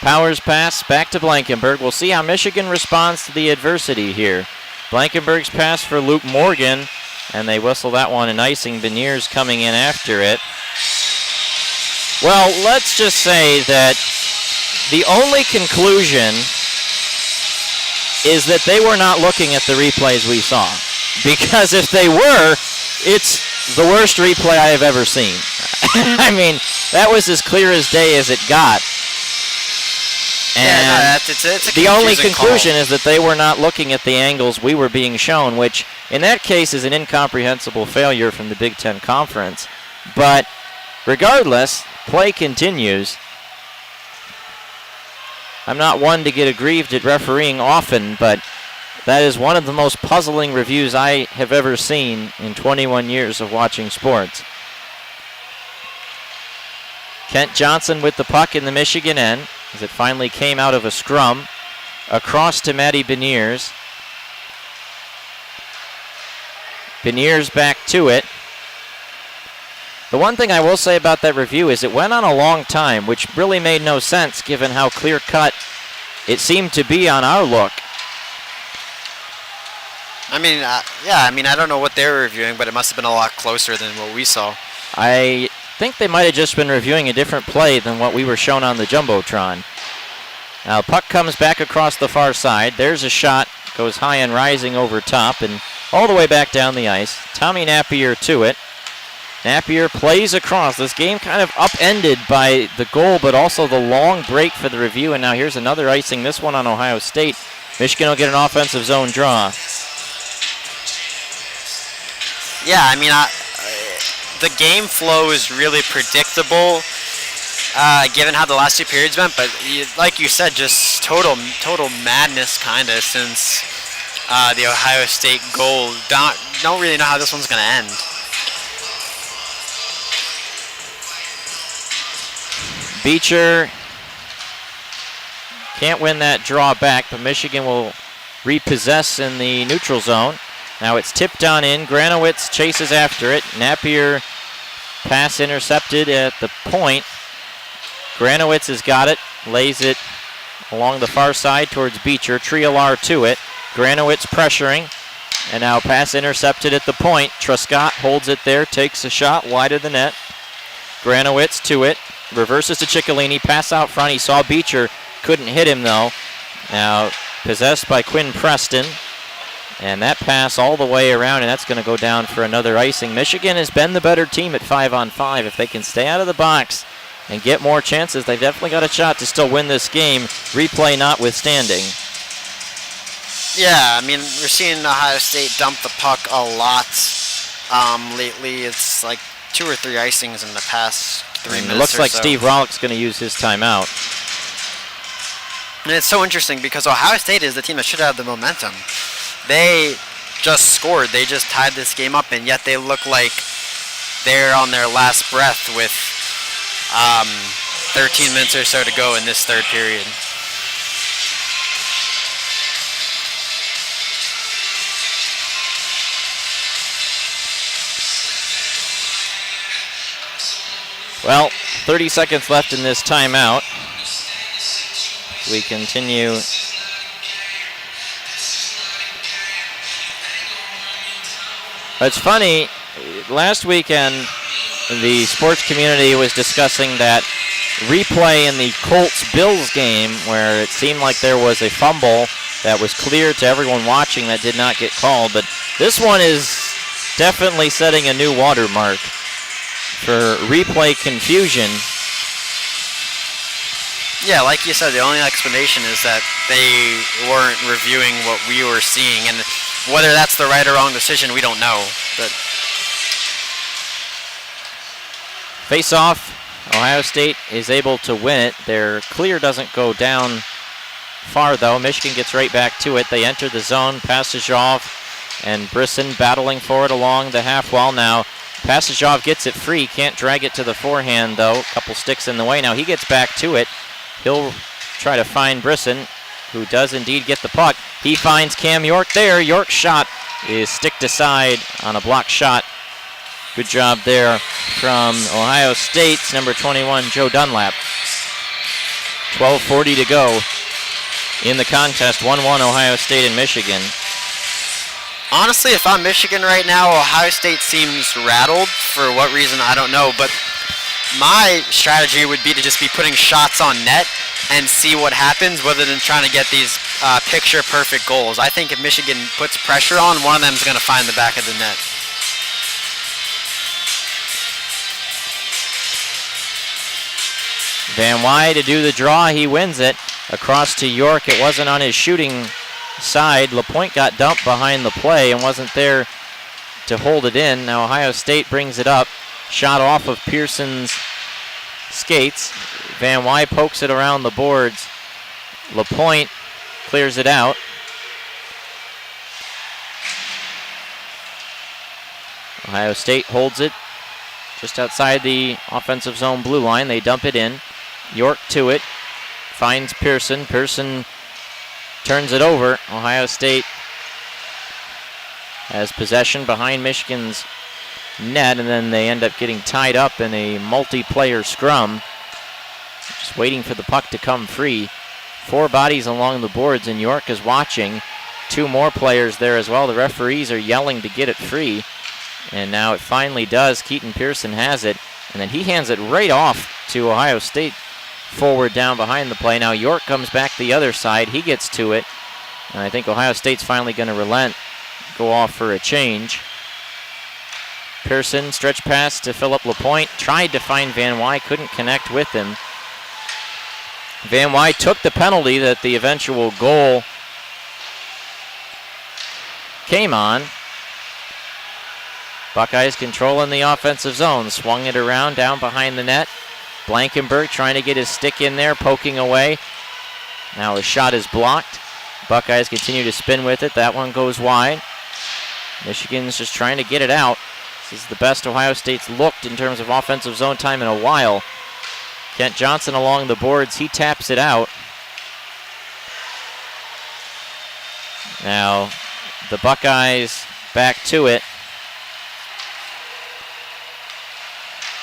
Powers pass back to Blankenberg. We'll see how Michigan responds to the adversity here. Blankenberg's pass for Luke Morgan, and they whistle that one, and icing. Beniers coming in after it. Well, let's just say that the only conclusion is that they were not looking at the replays we saw. Because if they were, it's the worst replay I have ever seen. I mean, that was as clear as day as it got. And yeah, no, it's a the only confusing conclusion call. is that they were not looking at the angles we were being shown, which in that case is an incomprehensible failure from the Big Ten Conference. But regardless, play continues. I'm not one to get aggrieved at refereeing often, but that is one of the most puzzling reviews I have ever seen in 21 years of watching sports. Kent Johnson with the puck in the Michigan end as it finally came out of a scrum. Across to Matty Beniers. Beniers back to it. The one thing I will say about that review is it went on a long time, which really made no sense given how clear-cut it seemed to be on our look. I mean, I don't know what they were reviewing, but it must have been a lot closer than what we saw. I think they might have just been reviewing a different play than what we were shown on the Jumbotron. Now, puck comes back across the far side. There's a shot, goes high and rising over top and all the way back down the ice. Tommy Napier to it. Napier plays across. This game kind of upended by the goal, but also the long break for the review. And now here's another icing, this one on Ohio State. Michigan will get an offensive zone draw. Yeah, I mean, the game flow is really predictable, given how the last two periods went. But like you said, just total madness kind of since the Ohio State goal. Don't really know how this one's going to end. Beecher can't win that draw back, but Michigan will repossess in the neutral zone. Now it's tipped on in. Granowitz chases after it. Napier pass intercepted at the point. Granowitz has got it, lays it along the far side towards Beecher. Triolar to it. Granowitz pressuring, and now pass intercepted at the point. Truscott holds it there, takes a shot wide of the net. Granowitz to it, reverses to Ciccolini, pass out front. He saw Beecher, couldn't hit him though. Now possessed by Quinn Preston, and that pass all the way around, and that's going to go down for another icing. Michigan has been the better team at 5-on-5. If they can stay out of the box and get more chances, they've definitely got a shot to still win this game, replay notwithstanding. Yeah, I mean, we're seeing Ohio State dump the puck a lot lately. It's like 2 or 3 icings in the past 3 minutes. It looks like so. Steve Rollick's going to use his timeout. And it's so interesting because Ohio State is the team that should have the momentum. They just scored. They just tied this game up, and yet they look like they're on their last breath with 13 minutes or so to go in this third period. Well, 30 seconds left in this timeout. We continue. It's funny, last weekend the sports community was discussing that replay in the Colts-Bills game where it seemed like there was a fumble that was clear to everyone watching that did not get called. But this one is definitely setting a new watermark for replay confusion. Yeah, like you said, the only explanation is that they weren't reviewing what we were seeing, and whether that's the right or wrong decision, we don't know. But face-off, Ohio State is able to win it. Their clear doesn't go down far, though. Michigan gets right back to it. They enter the zone. Passajov and Brisson battling for it along the half wall now. Passajov gets it free. Can't drag it to the forehand, though. A couple sticks in the way. Now he gets back to it. He'll try to find Brisson, who does indeed get the puck. He finds Cam York there. York's shot is sticked aside on a block shot. Good job there from Ohio State's number 21, Joe Dunlap. 12:40 to go in the contest. 1-1 Ohio State and Michigan. honestly, if I'm Michigan right now, Ohio State seems rattled. For what reason, I don't know. But my strategy would be to just be putting shots on net and see what happens rather than trying to get these picture-perfect goals. I think if Michigan puts pressure on, one of them is going to find the back of the net. Van Wy to do the draw. He wins it. Across to York. It wasn't on his shooting side. LaPointe got dumped behind the play and wasn't there to hold it in. Now Ohio State brings it up. Shot off of Pearson's skates. Van Wy pokes it around the boards. LaPointe clears it out. Ohio State holds it just outside the offensive zone blue line. They dump it in. York to it. Finds Pearson. Pearson turns it over. Ohio State has possession behind Michigan's net, and then they end up getting tied up in a multiplayer scrum. Just waiting for the puck to come free. 4 bodies along the boards, and York is watching. 2 more players there as well. The referees are yelling to get it free, and now it finally does. Keaton Pearson has it, and then he hands it right off to Ohio State forward down behind the play. Now York comes back the other side. He gets to it, and I think Ohio State's finally going to relent, go off for a change. Pearson, stretch pass to Philip LaPointe. Tried to find Van Wy, couldn't connect with him. Van Wy took the penalty that the eventual goal came on. Buckeyes controlling the offensive zone. Swung it around down behind the net. Blankenberg trying to get his stick in there, poking away. Now his shot is blocked. Buckeyes continue to spin with it. That one goes wide. Michigan's just trying to get it out. This is the best Ohio State's looked in terms of offensive zone time in a while. Kent Johnson along the boards. He taps it out. Now the Buckeyes back to it.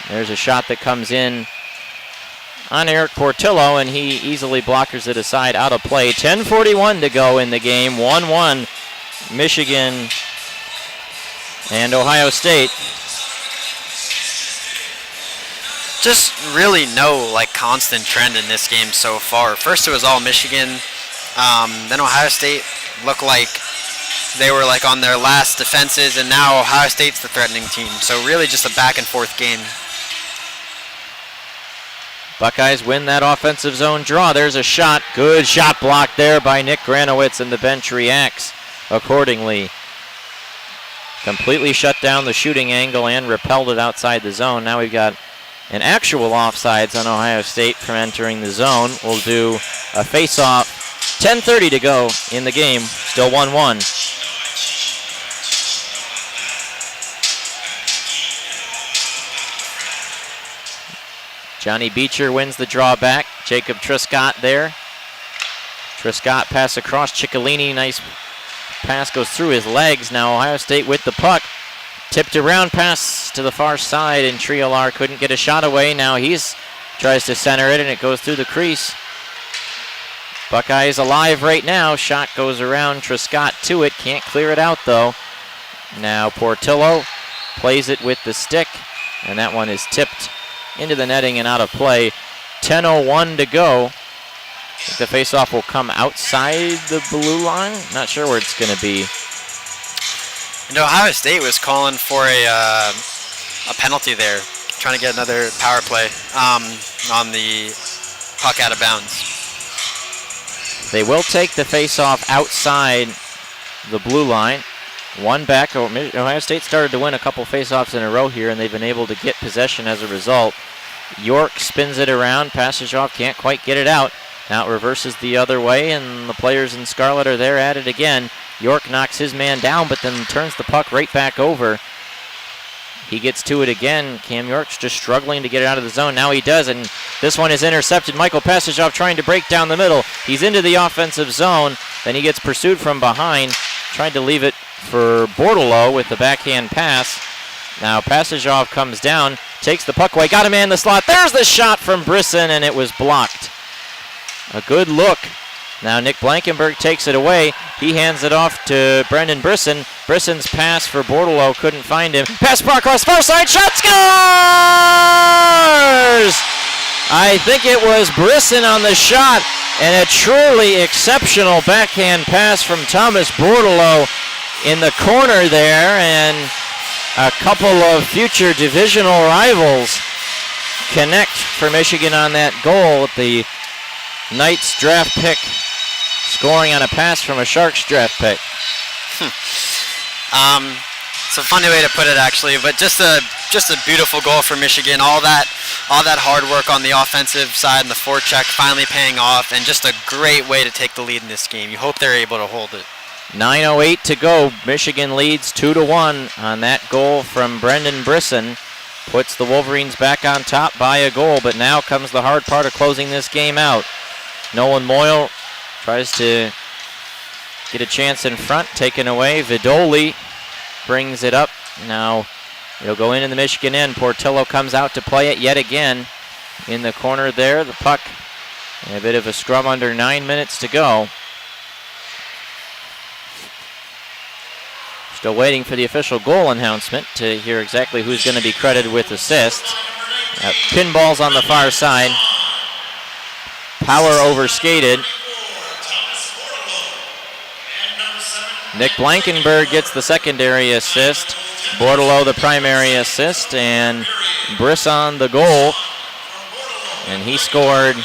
There's a shot that comes in on Eric Portillo, and he easily blockers it aside, out of play. 10:41 to go in the game. 1-1 Michigan and Ohio State. Just really no constant trend in this game so far. First it was all Michigan. Then Ohio State looked like they were on their last defenses, and now Ohio State's the threatening team. So really just a back and forth game. Buckeyes win that offensive zone draw. There's a shot. Good shot blocked there by Nick Granowitz, and the bench reacts accordingly. Completely shut down the shooting angle and repelled it outside the zone. Now we've got an actual offsides on Ohio State from entering the zone. We'll do a face-off. 10:30 to go in the game. Still 1-1. Johnny Beecher wins the draw back. Jacob Triscott there. Triscott pass across Ciccolini. Nice pass goes through his legs. Now Ohio State with the puck. Tipped around pass to the far side, and Triolar couldn't get a shot away. Now he's tries to center it, and it goes through the crease. Buckeyes alive right now. Shot goes around Triscott to it. Can't clear it out though. Now Portillo plays it with the stick, and that one is tipped into the netting and out of play. 10:01 to go. I think the faceoff will come outside the blue line. Not sure where it's going to be. And Ohio State was calling for a penalty there, trying to get another power play on the puck out of bounds. They will take the faceoff outside the blue line. One back. Ohio State started to win a couple faceoffs in a row here, and they've been able to get possession as a result. York spins it around. Passage off, can't quite get it out. Now it reverses the other way, and the players in scarlet are there at it again. York knocks his man down, but then turns the puck right back over. He gets to it again. Cam York's just struggling to get it out of the zone. Now he does, and this one is intercepted. Michael Passageoff trying to break down the middle. He's into the offensive zone. Then he gets pursued from behind. Tried to leave it for Bordelot with the backhand pass. Now Passageoff comes down, takes the puck away, got a man in the slot. There's the shot from Brisson, and it was blocked. A good look. Now Nick Blankenberg takes it away. He hands it off to Brendan Brisson. Brisson's pass for Bordelot, couldn't find him. Pass across far side, shot, scores! I think it was Brisson on the shot, and a truly exceptional backhand pass from Thomas Bordelot in the corner there, and a couple of future divisional rivals connect for Michigan on that goal. The Knights draft pick scoring on a pass from a Sharks draft pick. It's a funny way to put it, actually, but just a beautiful goal for Michigan. All that hard work on the offensive side and the forecheck finally paying off, and just a great way to take the lead in this game. You hope they're able to hold it. 9:08 to go. Michigan leads 2-1 on that goal from Brendan Brisson. Puts the Wolverines back on top by a goal, but now comes the hard part of closing this game out. Nolan Moyle tries to get a chance in front, taken away. Vidoli brings it up. Now it'll go into the Michigan end. Portillo comes out to play it yet again in the corner there. The puck, and a bit of a scrum under 9 minutes to go. Still waiting for the official goal announcement to hear exactly who's going to be credited with assists. Pinballs on the far side. Power overskated. Nick Blankenberg gets the secondary assist. Bordelot the primary assist, and Brisson the goal. And he scored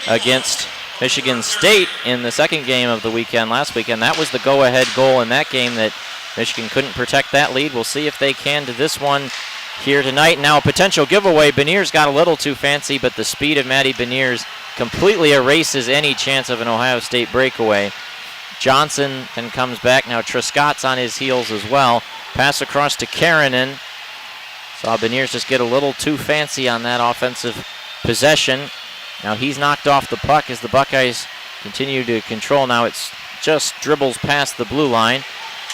against Michigan State in the second game of the weekend last weekend. That was the go-ahead goal in that game that Michigan couldn't protect that lead. We'll see if they can to this one here tonight. Now a potential giveaway. Beniers got a little too fancy, but the speed of Maddie Beniers completely erases any chance of an Ohio State breakaway. Johnson then comes back. Now Trescott's on his heels as well. Pass across to Karanen. Saw Beniers just get a little too fancy on that offensive possession. Now he's knocked off the puck as the Buckeyes continue to control. Now it's just dribbles past the blue line.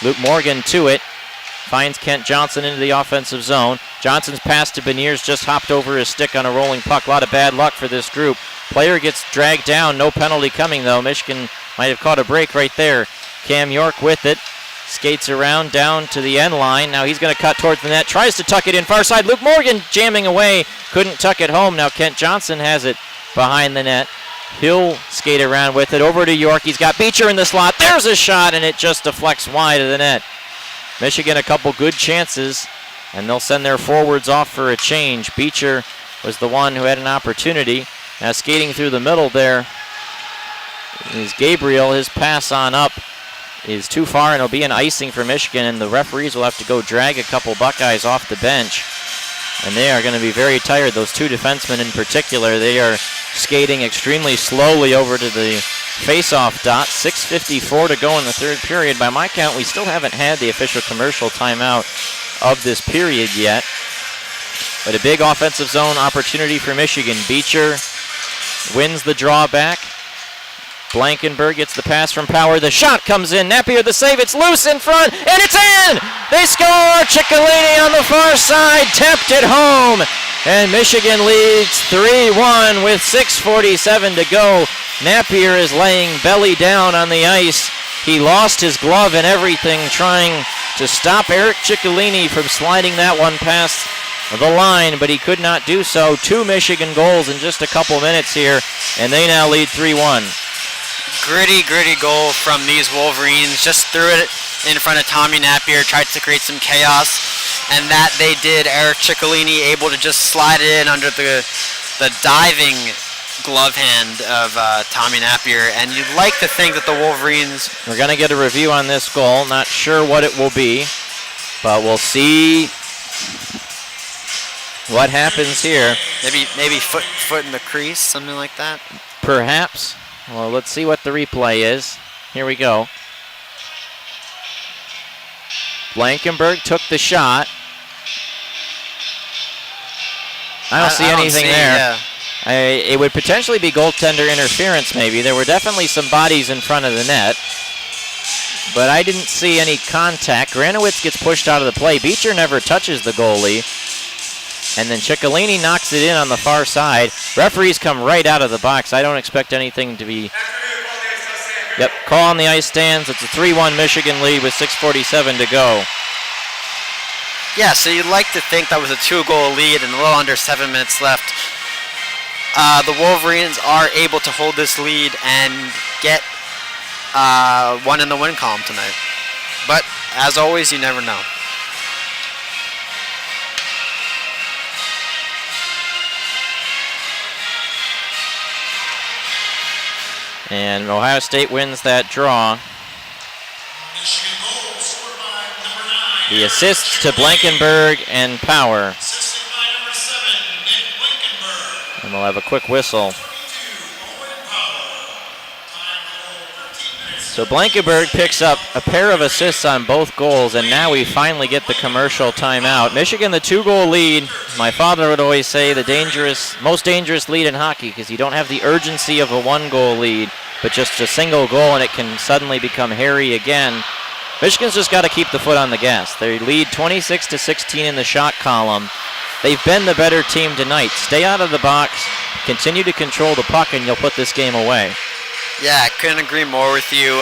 Luke Morgan to it. Finds Kent Johnson into the offensive zone. Johnson's pass to Beniers just hopped over his stick on a rolling puck. A lot of bad luck for this group. Player gets dragged down. No penalty coming, though. Michigan might have caught a break right there. Cam York with it. Skates around down to the end line. Now he's going to cut towards the net. Tries to tuck it in far side. Luke Morgan jamming away. Couldn't tuck it home. Now Kent Johnson has it behind the net. He'll skate around with it. Over to York. He's got Beecher in the slot. There's a shot, and it just deflects wide of the net. Michigan a couple good chances, and they'll send their forwards off for a change. Beecher was the one who had an opportunity. Now skating through the middle there is Gabriel. His pass on up is too far, and it'll be an icing for Michigan, and the referees will have to go drag a couple Buckeyes off the bench. And they are going to be very tired, those two defensemen in particular. They are skating extremely slowly over to the face-off dot. 6:54 to go in the third period. By my count, we still haven't had the official commercial timeout of this period yet. But a big offensive zone opportunity for Michigan. Beecher wins the draw back. Blankenberg gets the pass from Power. The shot comes in. Napier the save. It's loose in front, and it's in! They score! Ciccolini on the far side tapped it home. And Michigan leads 3-1 with 6:47 to go. Napier is laying belly down on the ice. He lost his glove and everything trying to stop Eric Ciccolini from sliding that one past the line, but he could not do so. 2 Michigan goals in just a couple minutes here, and they now lead 3-1. Gritty goal from these Wolverines. Just threw it in front of Tommy Napier, tried to create some chaos, and that they did. Eric Ciccolini able to just slide it in under the diving glove hand of Tommy Napier, and you'd like to think that the Wolverines... We're going to get a review on this goal. Not sure what it will be, but we'll see what happens here. Maybe foot in the crease, something like that. Perhaps. Well, let's see what the replay is. Here we go. Blankenberg took the shot. I don't see anything there. Yeah. It would potentially be goaltender interference, maybe. There were definitely some bodies in front of the net, but I didn't see any contact. Granowitz gets pushed out of the play. Beecher never touches the goalie, and then Ciccolini knocks it in on the far side. Referees come right out of the box. I don't expect anything to be... Yep, call on the ice stands. It's a 3-1 Michigan lead with 6:47 to go. Yeah, so you'd like to think that was a 2-goal lead and a little under 7 minutes left. The Wolverines are able to hold this lead and get one in the win column tonight. But, as always, you never know. And Ohio State wins that draw. The assists to Blankenberg and Power. And we'll have a quick whistle. So Blankenberg picks up a pair of assists on both goals, and now we finally get the commercial timeout. Michigan, the 2-goal lead. My father would always say the most dangerous lead in hockey, because you don't have the urgency of a 1-goal lead, but just a single goal, and it can suddenly become hairy again. Michigan's just got to keep the foot on the gas. They lead 26-16 in the shot column. They've been the better team tonight. Stay out of the box, continue to control the puck, and you'll put this game away. Yeah, I couldn't agree more with you.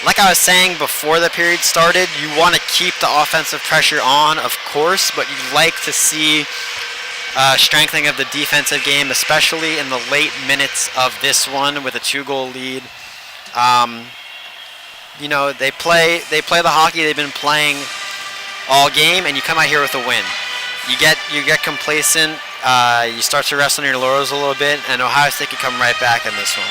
Like I was saying before the period started, you want to keep the offensive pressure on, of course, but you'd like to see strengthening of the defensive game, especially in the late minutes of this one with a 2-goal lead. You know, they play the hockey they've been playing all game, and you come out here with a win. You get complacent. You start to rest on your laurels a little bit, and Ohio State can come right back in this one.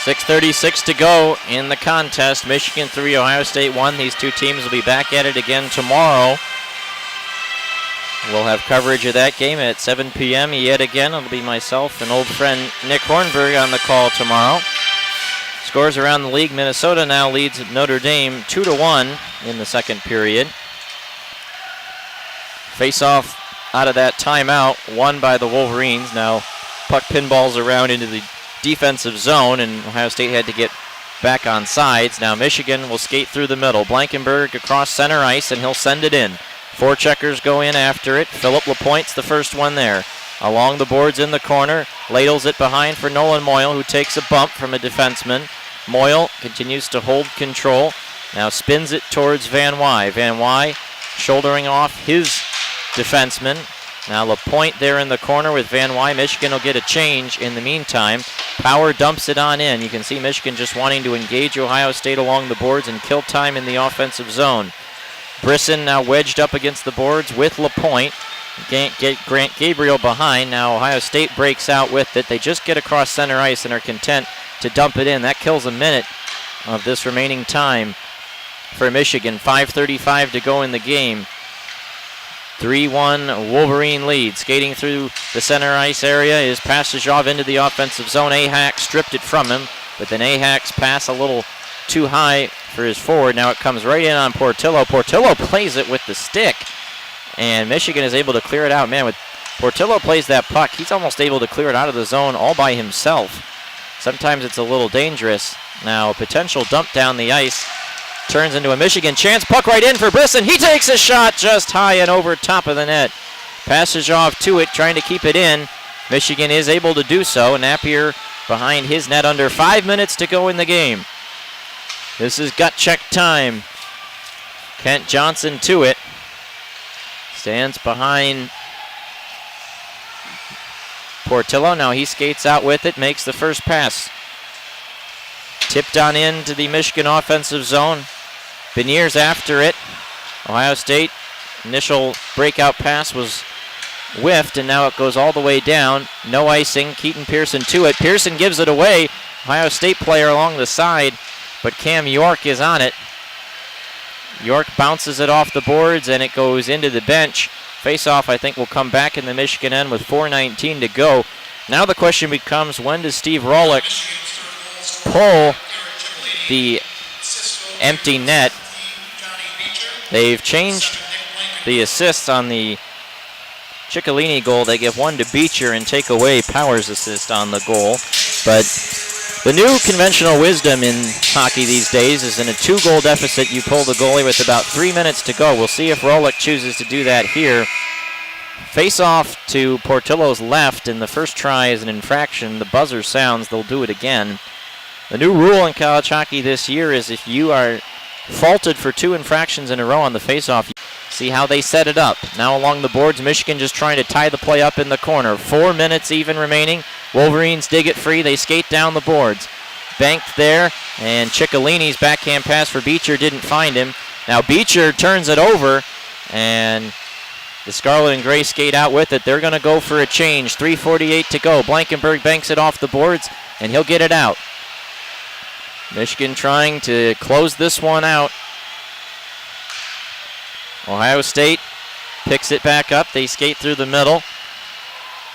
6:36 to go in the contest. Michigan 3, Ohio State 1. These two teams will be back at it again tomorrow. We'll have coverage of that game at 7 p.m. yet again. It'll be myself and old friend Nick Hornberg on the call tomorrow. Scores around the league. Minnesota now leads Notre Dame 2-1 in the second period. Face-off out of that timeout, won by the Wolverines. Now puck pinballs around into the defensive zone, and Ohio State had to get back on sides. Now Michigan will skate through the middle. Blankenberg across center ice, and he'll send it in. Four checkers go in after it. Philip LaPointe's the first one there. Along the boards in the corner, ladles it behind for Nolan Moyle, who takes a bump from a defenseman. Moyle continues to hold control. Now spins it towards Van Wy. Van Wy shouldering off his defenseman. Now LaPointe there in the corner with Van Wy. Michigan will get a change in the meantime. Power dumps it on in. You can see Michigan just wanting to engage Ohio State along the boards and kill time in the offensive zone. Brisson now wedged up against the boards with LaPointe. Can't get Grant Gabriel behind. Now Ohio State breaks out with it. They just get across center ice and are content to dump it in. That kills a minute of this remaining time for Michigan. 5:35 to go in the game. 3-1 Wolverine lead. Skating through the center ice area is Pastajov into the offensive zone. Ahak stripped it from him, but then Ahak's pass a little too high for his forward. Now it comes right in on Portillo. Portillo plays it with the stick, and Michigan is able to clear it out. Man, with Portillo plays that puck, he's almost able to clear it out of the zone all by himself. Sometimes it's a little dangerous. Now potential dump down the ice. Turns into a Michigan chance. Puck right in for Brisson. He takes a shot just high and over top of the net. Pastajov to it, trying to keep it in. Michigan is able to do so. Napier behind his net, under 5 minutes to go in the game. This is gut check time. Kent Johnson to it. Stands behind Portillo. Now he skates out with it, makes the first pass. Tipped on into the Michigan offensive zone. Beniers after it. Ohio State initial breakout pass was whiffed, and now it goes all the way down. No icing. Keaton Pearson to it. Pearson gives it away. Ohio State player along the side, but Cam York is on it. York bounces it off the boards, and it goes into the bench. Face-off, I think, will come back in the Michigan end with 4:19 to go. Now the question becomes, when does Steve Rohlik pull the empty net? They've changed the assists on the Ciccolini goal. They give one to Beecher and take away Power's assist on the goal. But the new conventional wisdom in hockey these days is in a 2-goal deficit, you pull the goalie with about 3 minutes to go. We'll see if Rohlik chooses to do that here. Face off to Portillo's left, and the first try is an infraction. The buzzer sounds, they'll do it again. The new rule in college hockey this year is if you are faulted for 2 infractions in a row on the face-off, see how they set it up. Now along the boards, Michigan just trying to tie the play up in the corner. 4 minutes even remaining. Wolverines dig it free. They skate down the boards. Banked there, and Ciccolini's backhand pass for Beecher didn't find him. Now Beecher turns it over, and the Scarlet and Gray skate out with it. They're going to go for a change. 3:48 to go. Blankenberg banks it off the boards, and he'll get it out. Michigan trying to close this one out. Ohio State picks it back up. They skate through the middle.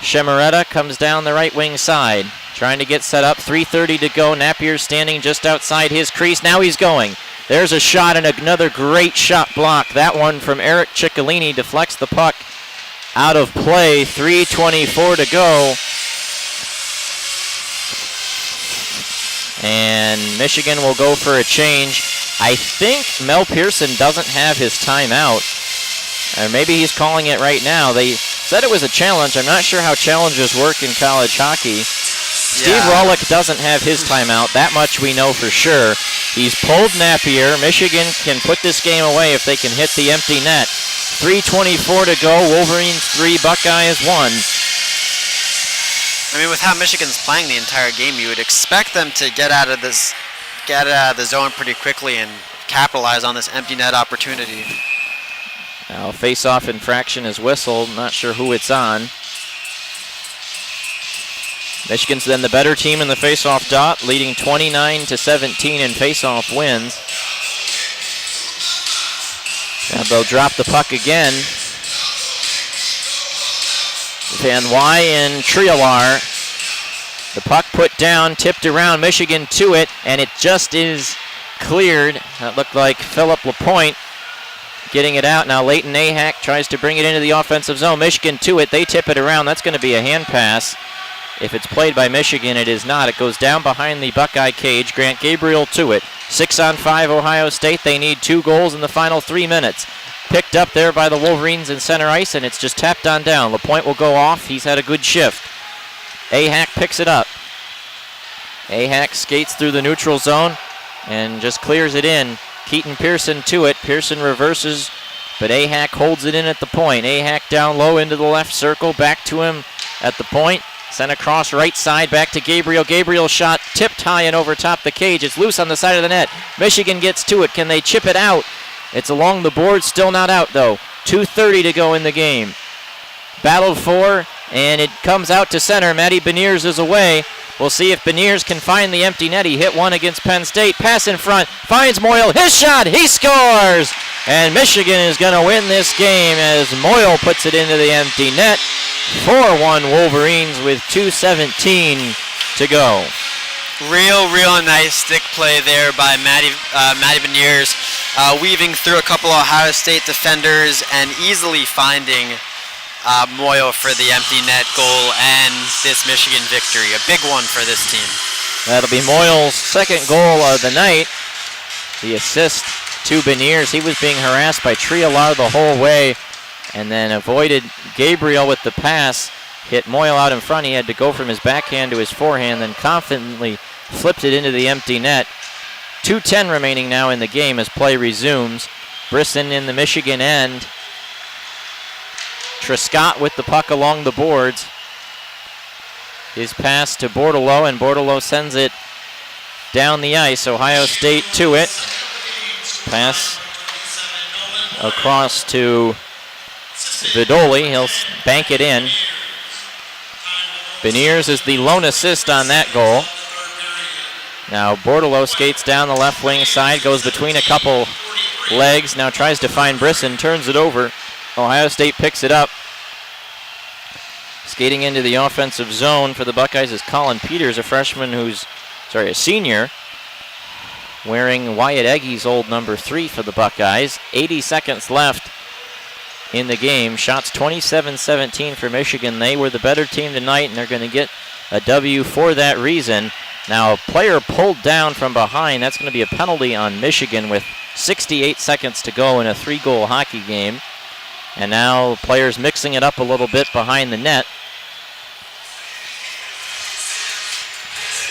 Shemaretta comes down the right wing side, trying to get set up. 3:30 to go. Napier's standing just outside his crease. Now he's going. There's a shot, and another great shot block. That one from Eric Ciccolini deflects the puck out of play. 3:24 to go. And Michigan will go for a change. I think Mel Pearson doesn't have his timeout. Or maybe he's calling it right now. They said it was a challenge. I'm not sure how challenges work in college hockey. Steve Rohlik doesn't have his timeout. That much we know for sure. He's pulled Napier. Michigan can put this game away if they can hit the empty net. 3:24 to go. Wolverines 3, Buckeyes 1. I mean, with how Michigan's playing the entire game, you would expect them to get out of the zone pretty quickly and capitalize on this empty net opportunity. Now, face-off infraction is whistled. Not sure who it's on. Michigan's then the better team in the face-off dot, leading 29-17 in face-off wins. Now they'll drop the puck again. Van Wy and Trialar. The puck put down, tipped around, Michigan to it, and it just is cleared. That looked like Philip Lapointe getting it out. Now Leighton Ahak tries to bring it into the offensive zone. Michigan to it, they tip it around. That's going to be a hand pass. If it's played by Michigan, it is not. It goes down behind the Buckeye cage. Grant Gabriel to it. 6-on-5 Ohio State. They need 2 goals in the final 3 minutes. Picked up there by the Wolverines in center ice, and it's just tapped on down. Lapointe will go off. He's had a good shift. Ahak picks it up. Ahak skates through the neutral zone and just clears it in. Keaton Pearson to it. Pearson reverses, but Ahak holds it in at the point. Ahak down low into the left circle. Back to him at the point. Sent across right side, back to Gabriel. Gabriel shot tipped high and over top the cage. It's loose on the side of the net. Michigan gets to it. Can they chip it out? It's along the board, still not out though. 2:30 to go in the game. Battled for, and it comes out to center. Matty Beniers is away. We'll see if Beniers can find the empty net. He hit one against Penn State. Pass in front, finds Moyle. His shot, he scores! And Michigan is going to win this game as Moyle puts it into the empty net. 4-1 Wolverines with 2:17 to go. Real nice stick play there by Matty Beniers, weaving through a couple of Ohio State defenders and easily finding Moyle for the empty net goal and this Michigan victory. A big one for this team. That'll be Moyle's second goal of the night. The assist to Beniers. He was being harassed by Trialar the whole way and then avoided Gabriel with the pass. Hit Moyle out in front. He had to go from his backhand to his forehand, then confidently flipped it into the empty net. 2:10 remaining now in the game as play resumes. Brisson in the Michigan end. Trescott with the puck along the boards. His pass to Bordelot, and Bordelot sends it down the ice. Ohio State to it. Pass across to Vidoli. He'll bank it in. Beniers is the lone assist on that goal. Now Bordelot skates down the left wing side, goes between a couple legs, now tries to find Brisson, turns it over. Ohio State picks it up. Skating into the offensive zone for the Buckeyes is Colin Peters, a senior, wearing Wyatt Egge's old number 3 for the Buckeyes. 80 seconds left in the game. Shots 27-17 for Michigan. They were the better team tonight, and they're going to get a W for that reason. Now a player pulled down from behind. That's going to be a penalty on Michigan with 68 seconds to go in a 3-goal hockey game. And now players mixing it up a little bit behind the net.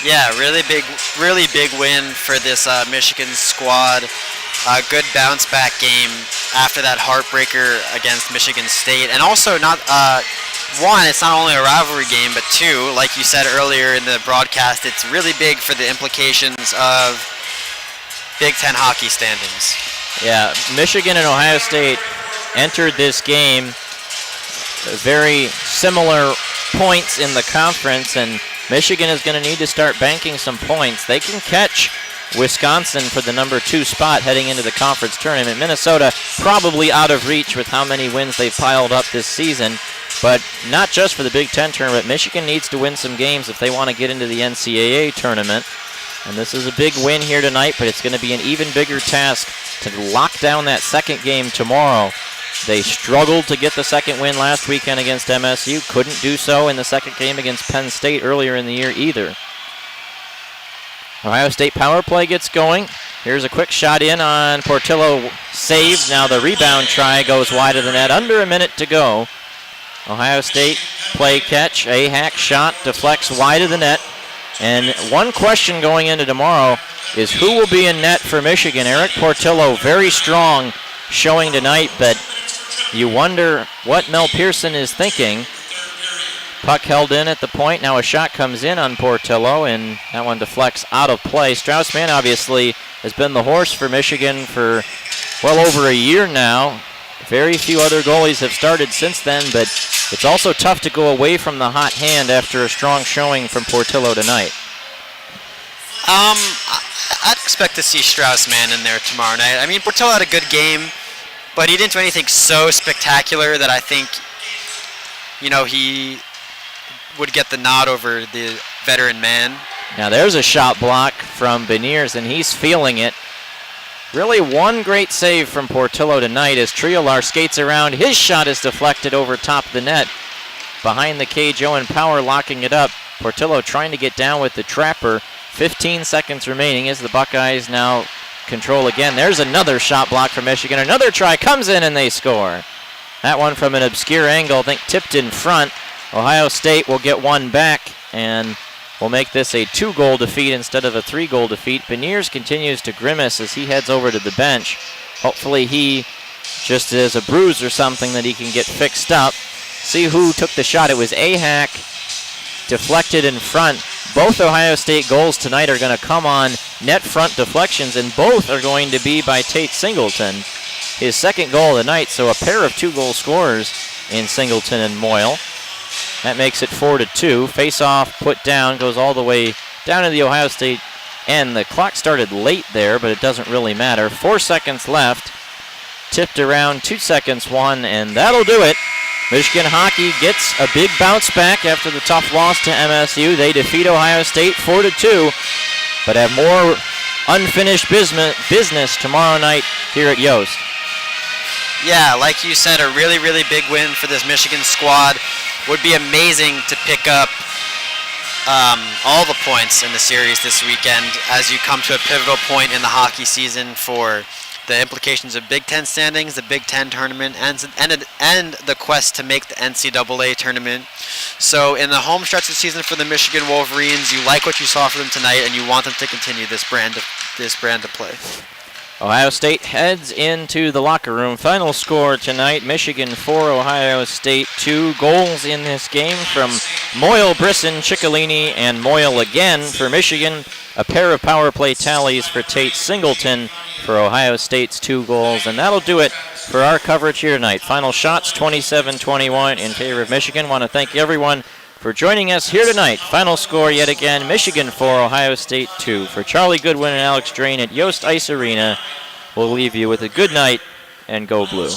Yeah, really big win for this Michigan squad. Good bounce back game after that heartbreaker against Michigan State. And also one, it's not only a rivalry game, but two, like you said earlier in the broadcast, it's really big for the implications of Big Ten hockey standings. Yeah, Michigan and Ohio State entered this game very similar points in the conference, and Michigan is going to need to start banking some points. They can catch Wisconsin for the number 2 spot heading into the conference tournament. Minnesota probably out of reach with how many wins they've piled up this season, but not just for the Big Ten tournament. Michigan needs to win some games if they want to get into the NCAA tournament. And this is a big win here tonight, but it's going to be an even bigger task to lock down that second game tomorrow. They struggled to get the second win last weekend against MSU. Couldn't do so in the second game against Penn State earlier in the year either. Ohio State power play gets going. Here's a quick shot in on Portillo. Saved. Now the rebound try goes wide of the net. Under a minute to go. Ohio State play catch. Ahak shot deflects wide of the net. And one question going into tomorrow is who will be in net for Michigan. Eric Portillo, very strong showing tonight, but you wonder what Mel Pearson is thinking. Puck held in at the point. Now a shot comes in on Portillo, and that one deflects out of play. Strauss Mann obviously has been the horse for Michigan for well over a year now. Very few other goalies have started since then, but it's also tough to go away from the hot hand after a strong showing from Portillo tonight. I'd expect to see Strauss-Mann in there tomorrow night. I mean, Portillo had a good game, but he didn't do anything so spectacular that I think, he would get the nod over the veteran man. Now there's a shot block from Beniers, and he's feeling it. Really one great save from Portillo tonight as Triolar skates around. His shot is deflected over top of the net. Behind the cage, Owen Power locking it up. Portillo trying to get down with the trapper. 15 seconds remaining as the Buckeyes now control again. There's another shot block from Michigan. Another try comes in and they score. That one from an obscure angle, I think tipped in front. Ohio State will get one back and will make this a 2-goal defeat instead of a 3-goal defeat. Beniers continues to grimace as he heads over to the bench. Hopefully he just is a bruise or something that he can get fixed up. See who took the shot. It was Ahak, deflected in front. Both Ohio State goals tonight are going to come on net front deflections, and both are going to be by Tate Singleton. His second goal of the night, so a pair of 2-goal scorers in Singleton and Moyle. That makes it 4-2. Face-off, put down, goes all the way down to the Ohio State end. The clock started late there, but it doesn't really matter. 4 seconds left. Tipped around, 2 seconds, one, and that'll do it. Michigan hockey gets a big bounce back after the tough loss to MSU. They defeat Ohio State 4-2, but have more unfinished business tomorrow night here at Yost. Yeah, like you said, a really, really big win for this Michigan squad. Would be amazing to pick up all the points in the series this weekend as you come to a pivotal point in the hockey season for the implications of Big Ten standings, the Big Ten tournament, and the quest to make the NCAA tournament. So in the home stretch of the season for the Michigan Wolverines, you like what you saw from them tonight, and you want them to continue this brand of play. Ohio State heads into the locker room. Final score tonight, Michigan 4, Ohio State 2. Goals in this game from Moyle, Brisson, Ciccolini, and Moyle again for Michigan. A pair of power play tallies for Tate Singleton for Ohio State's 2 goals. And that'll do it for our coverage here tonight. Final shots 27-21 in favor of Michigan. Want to thank everyone for joining us here tonight. Final score yet again, Michigan 4, Ohio State 2. For Charlie Goodwin and Alex Drain at Yost Ice Arena, we'll leave you with a good night and go Blue.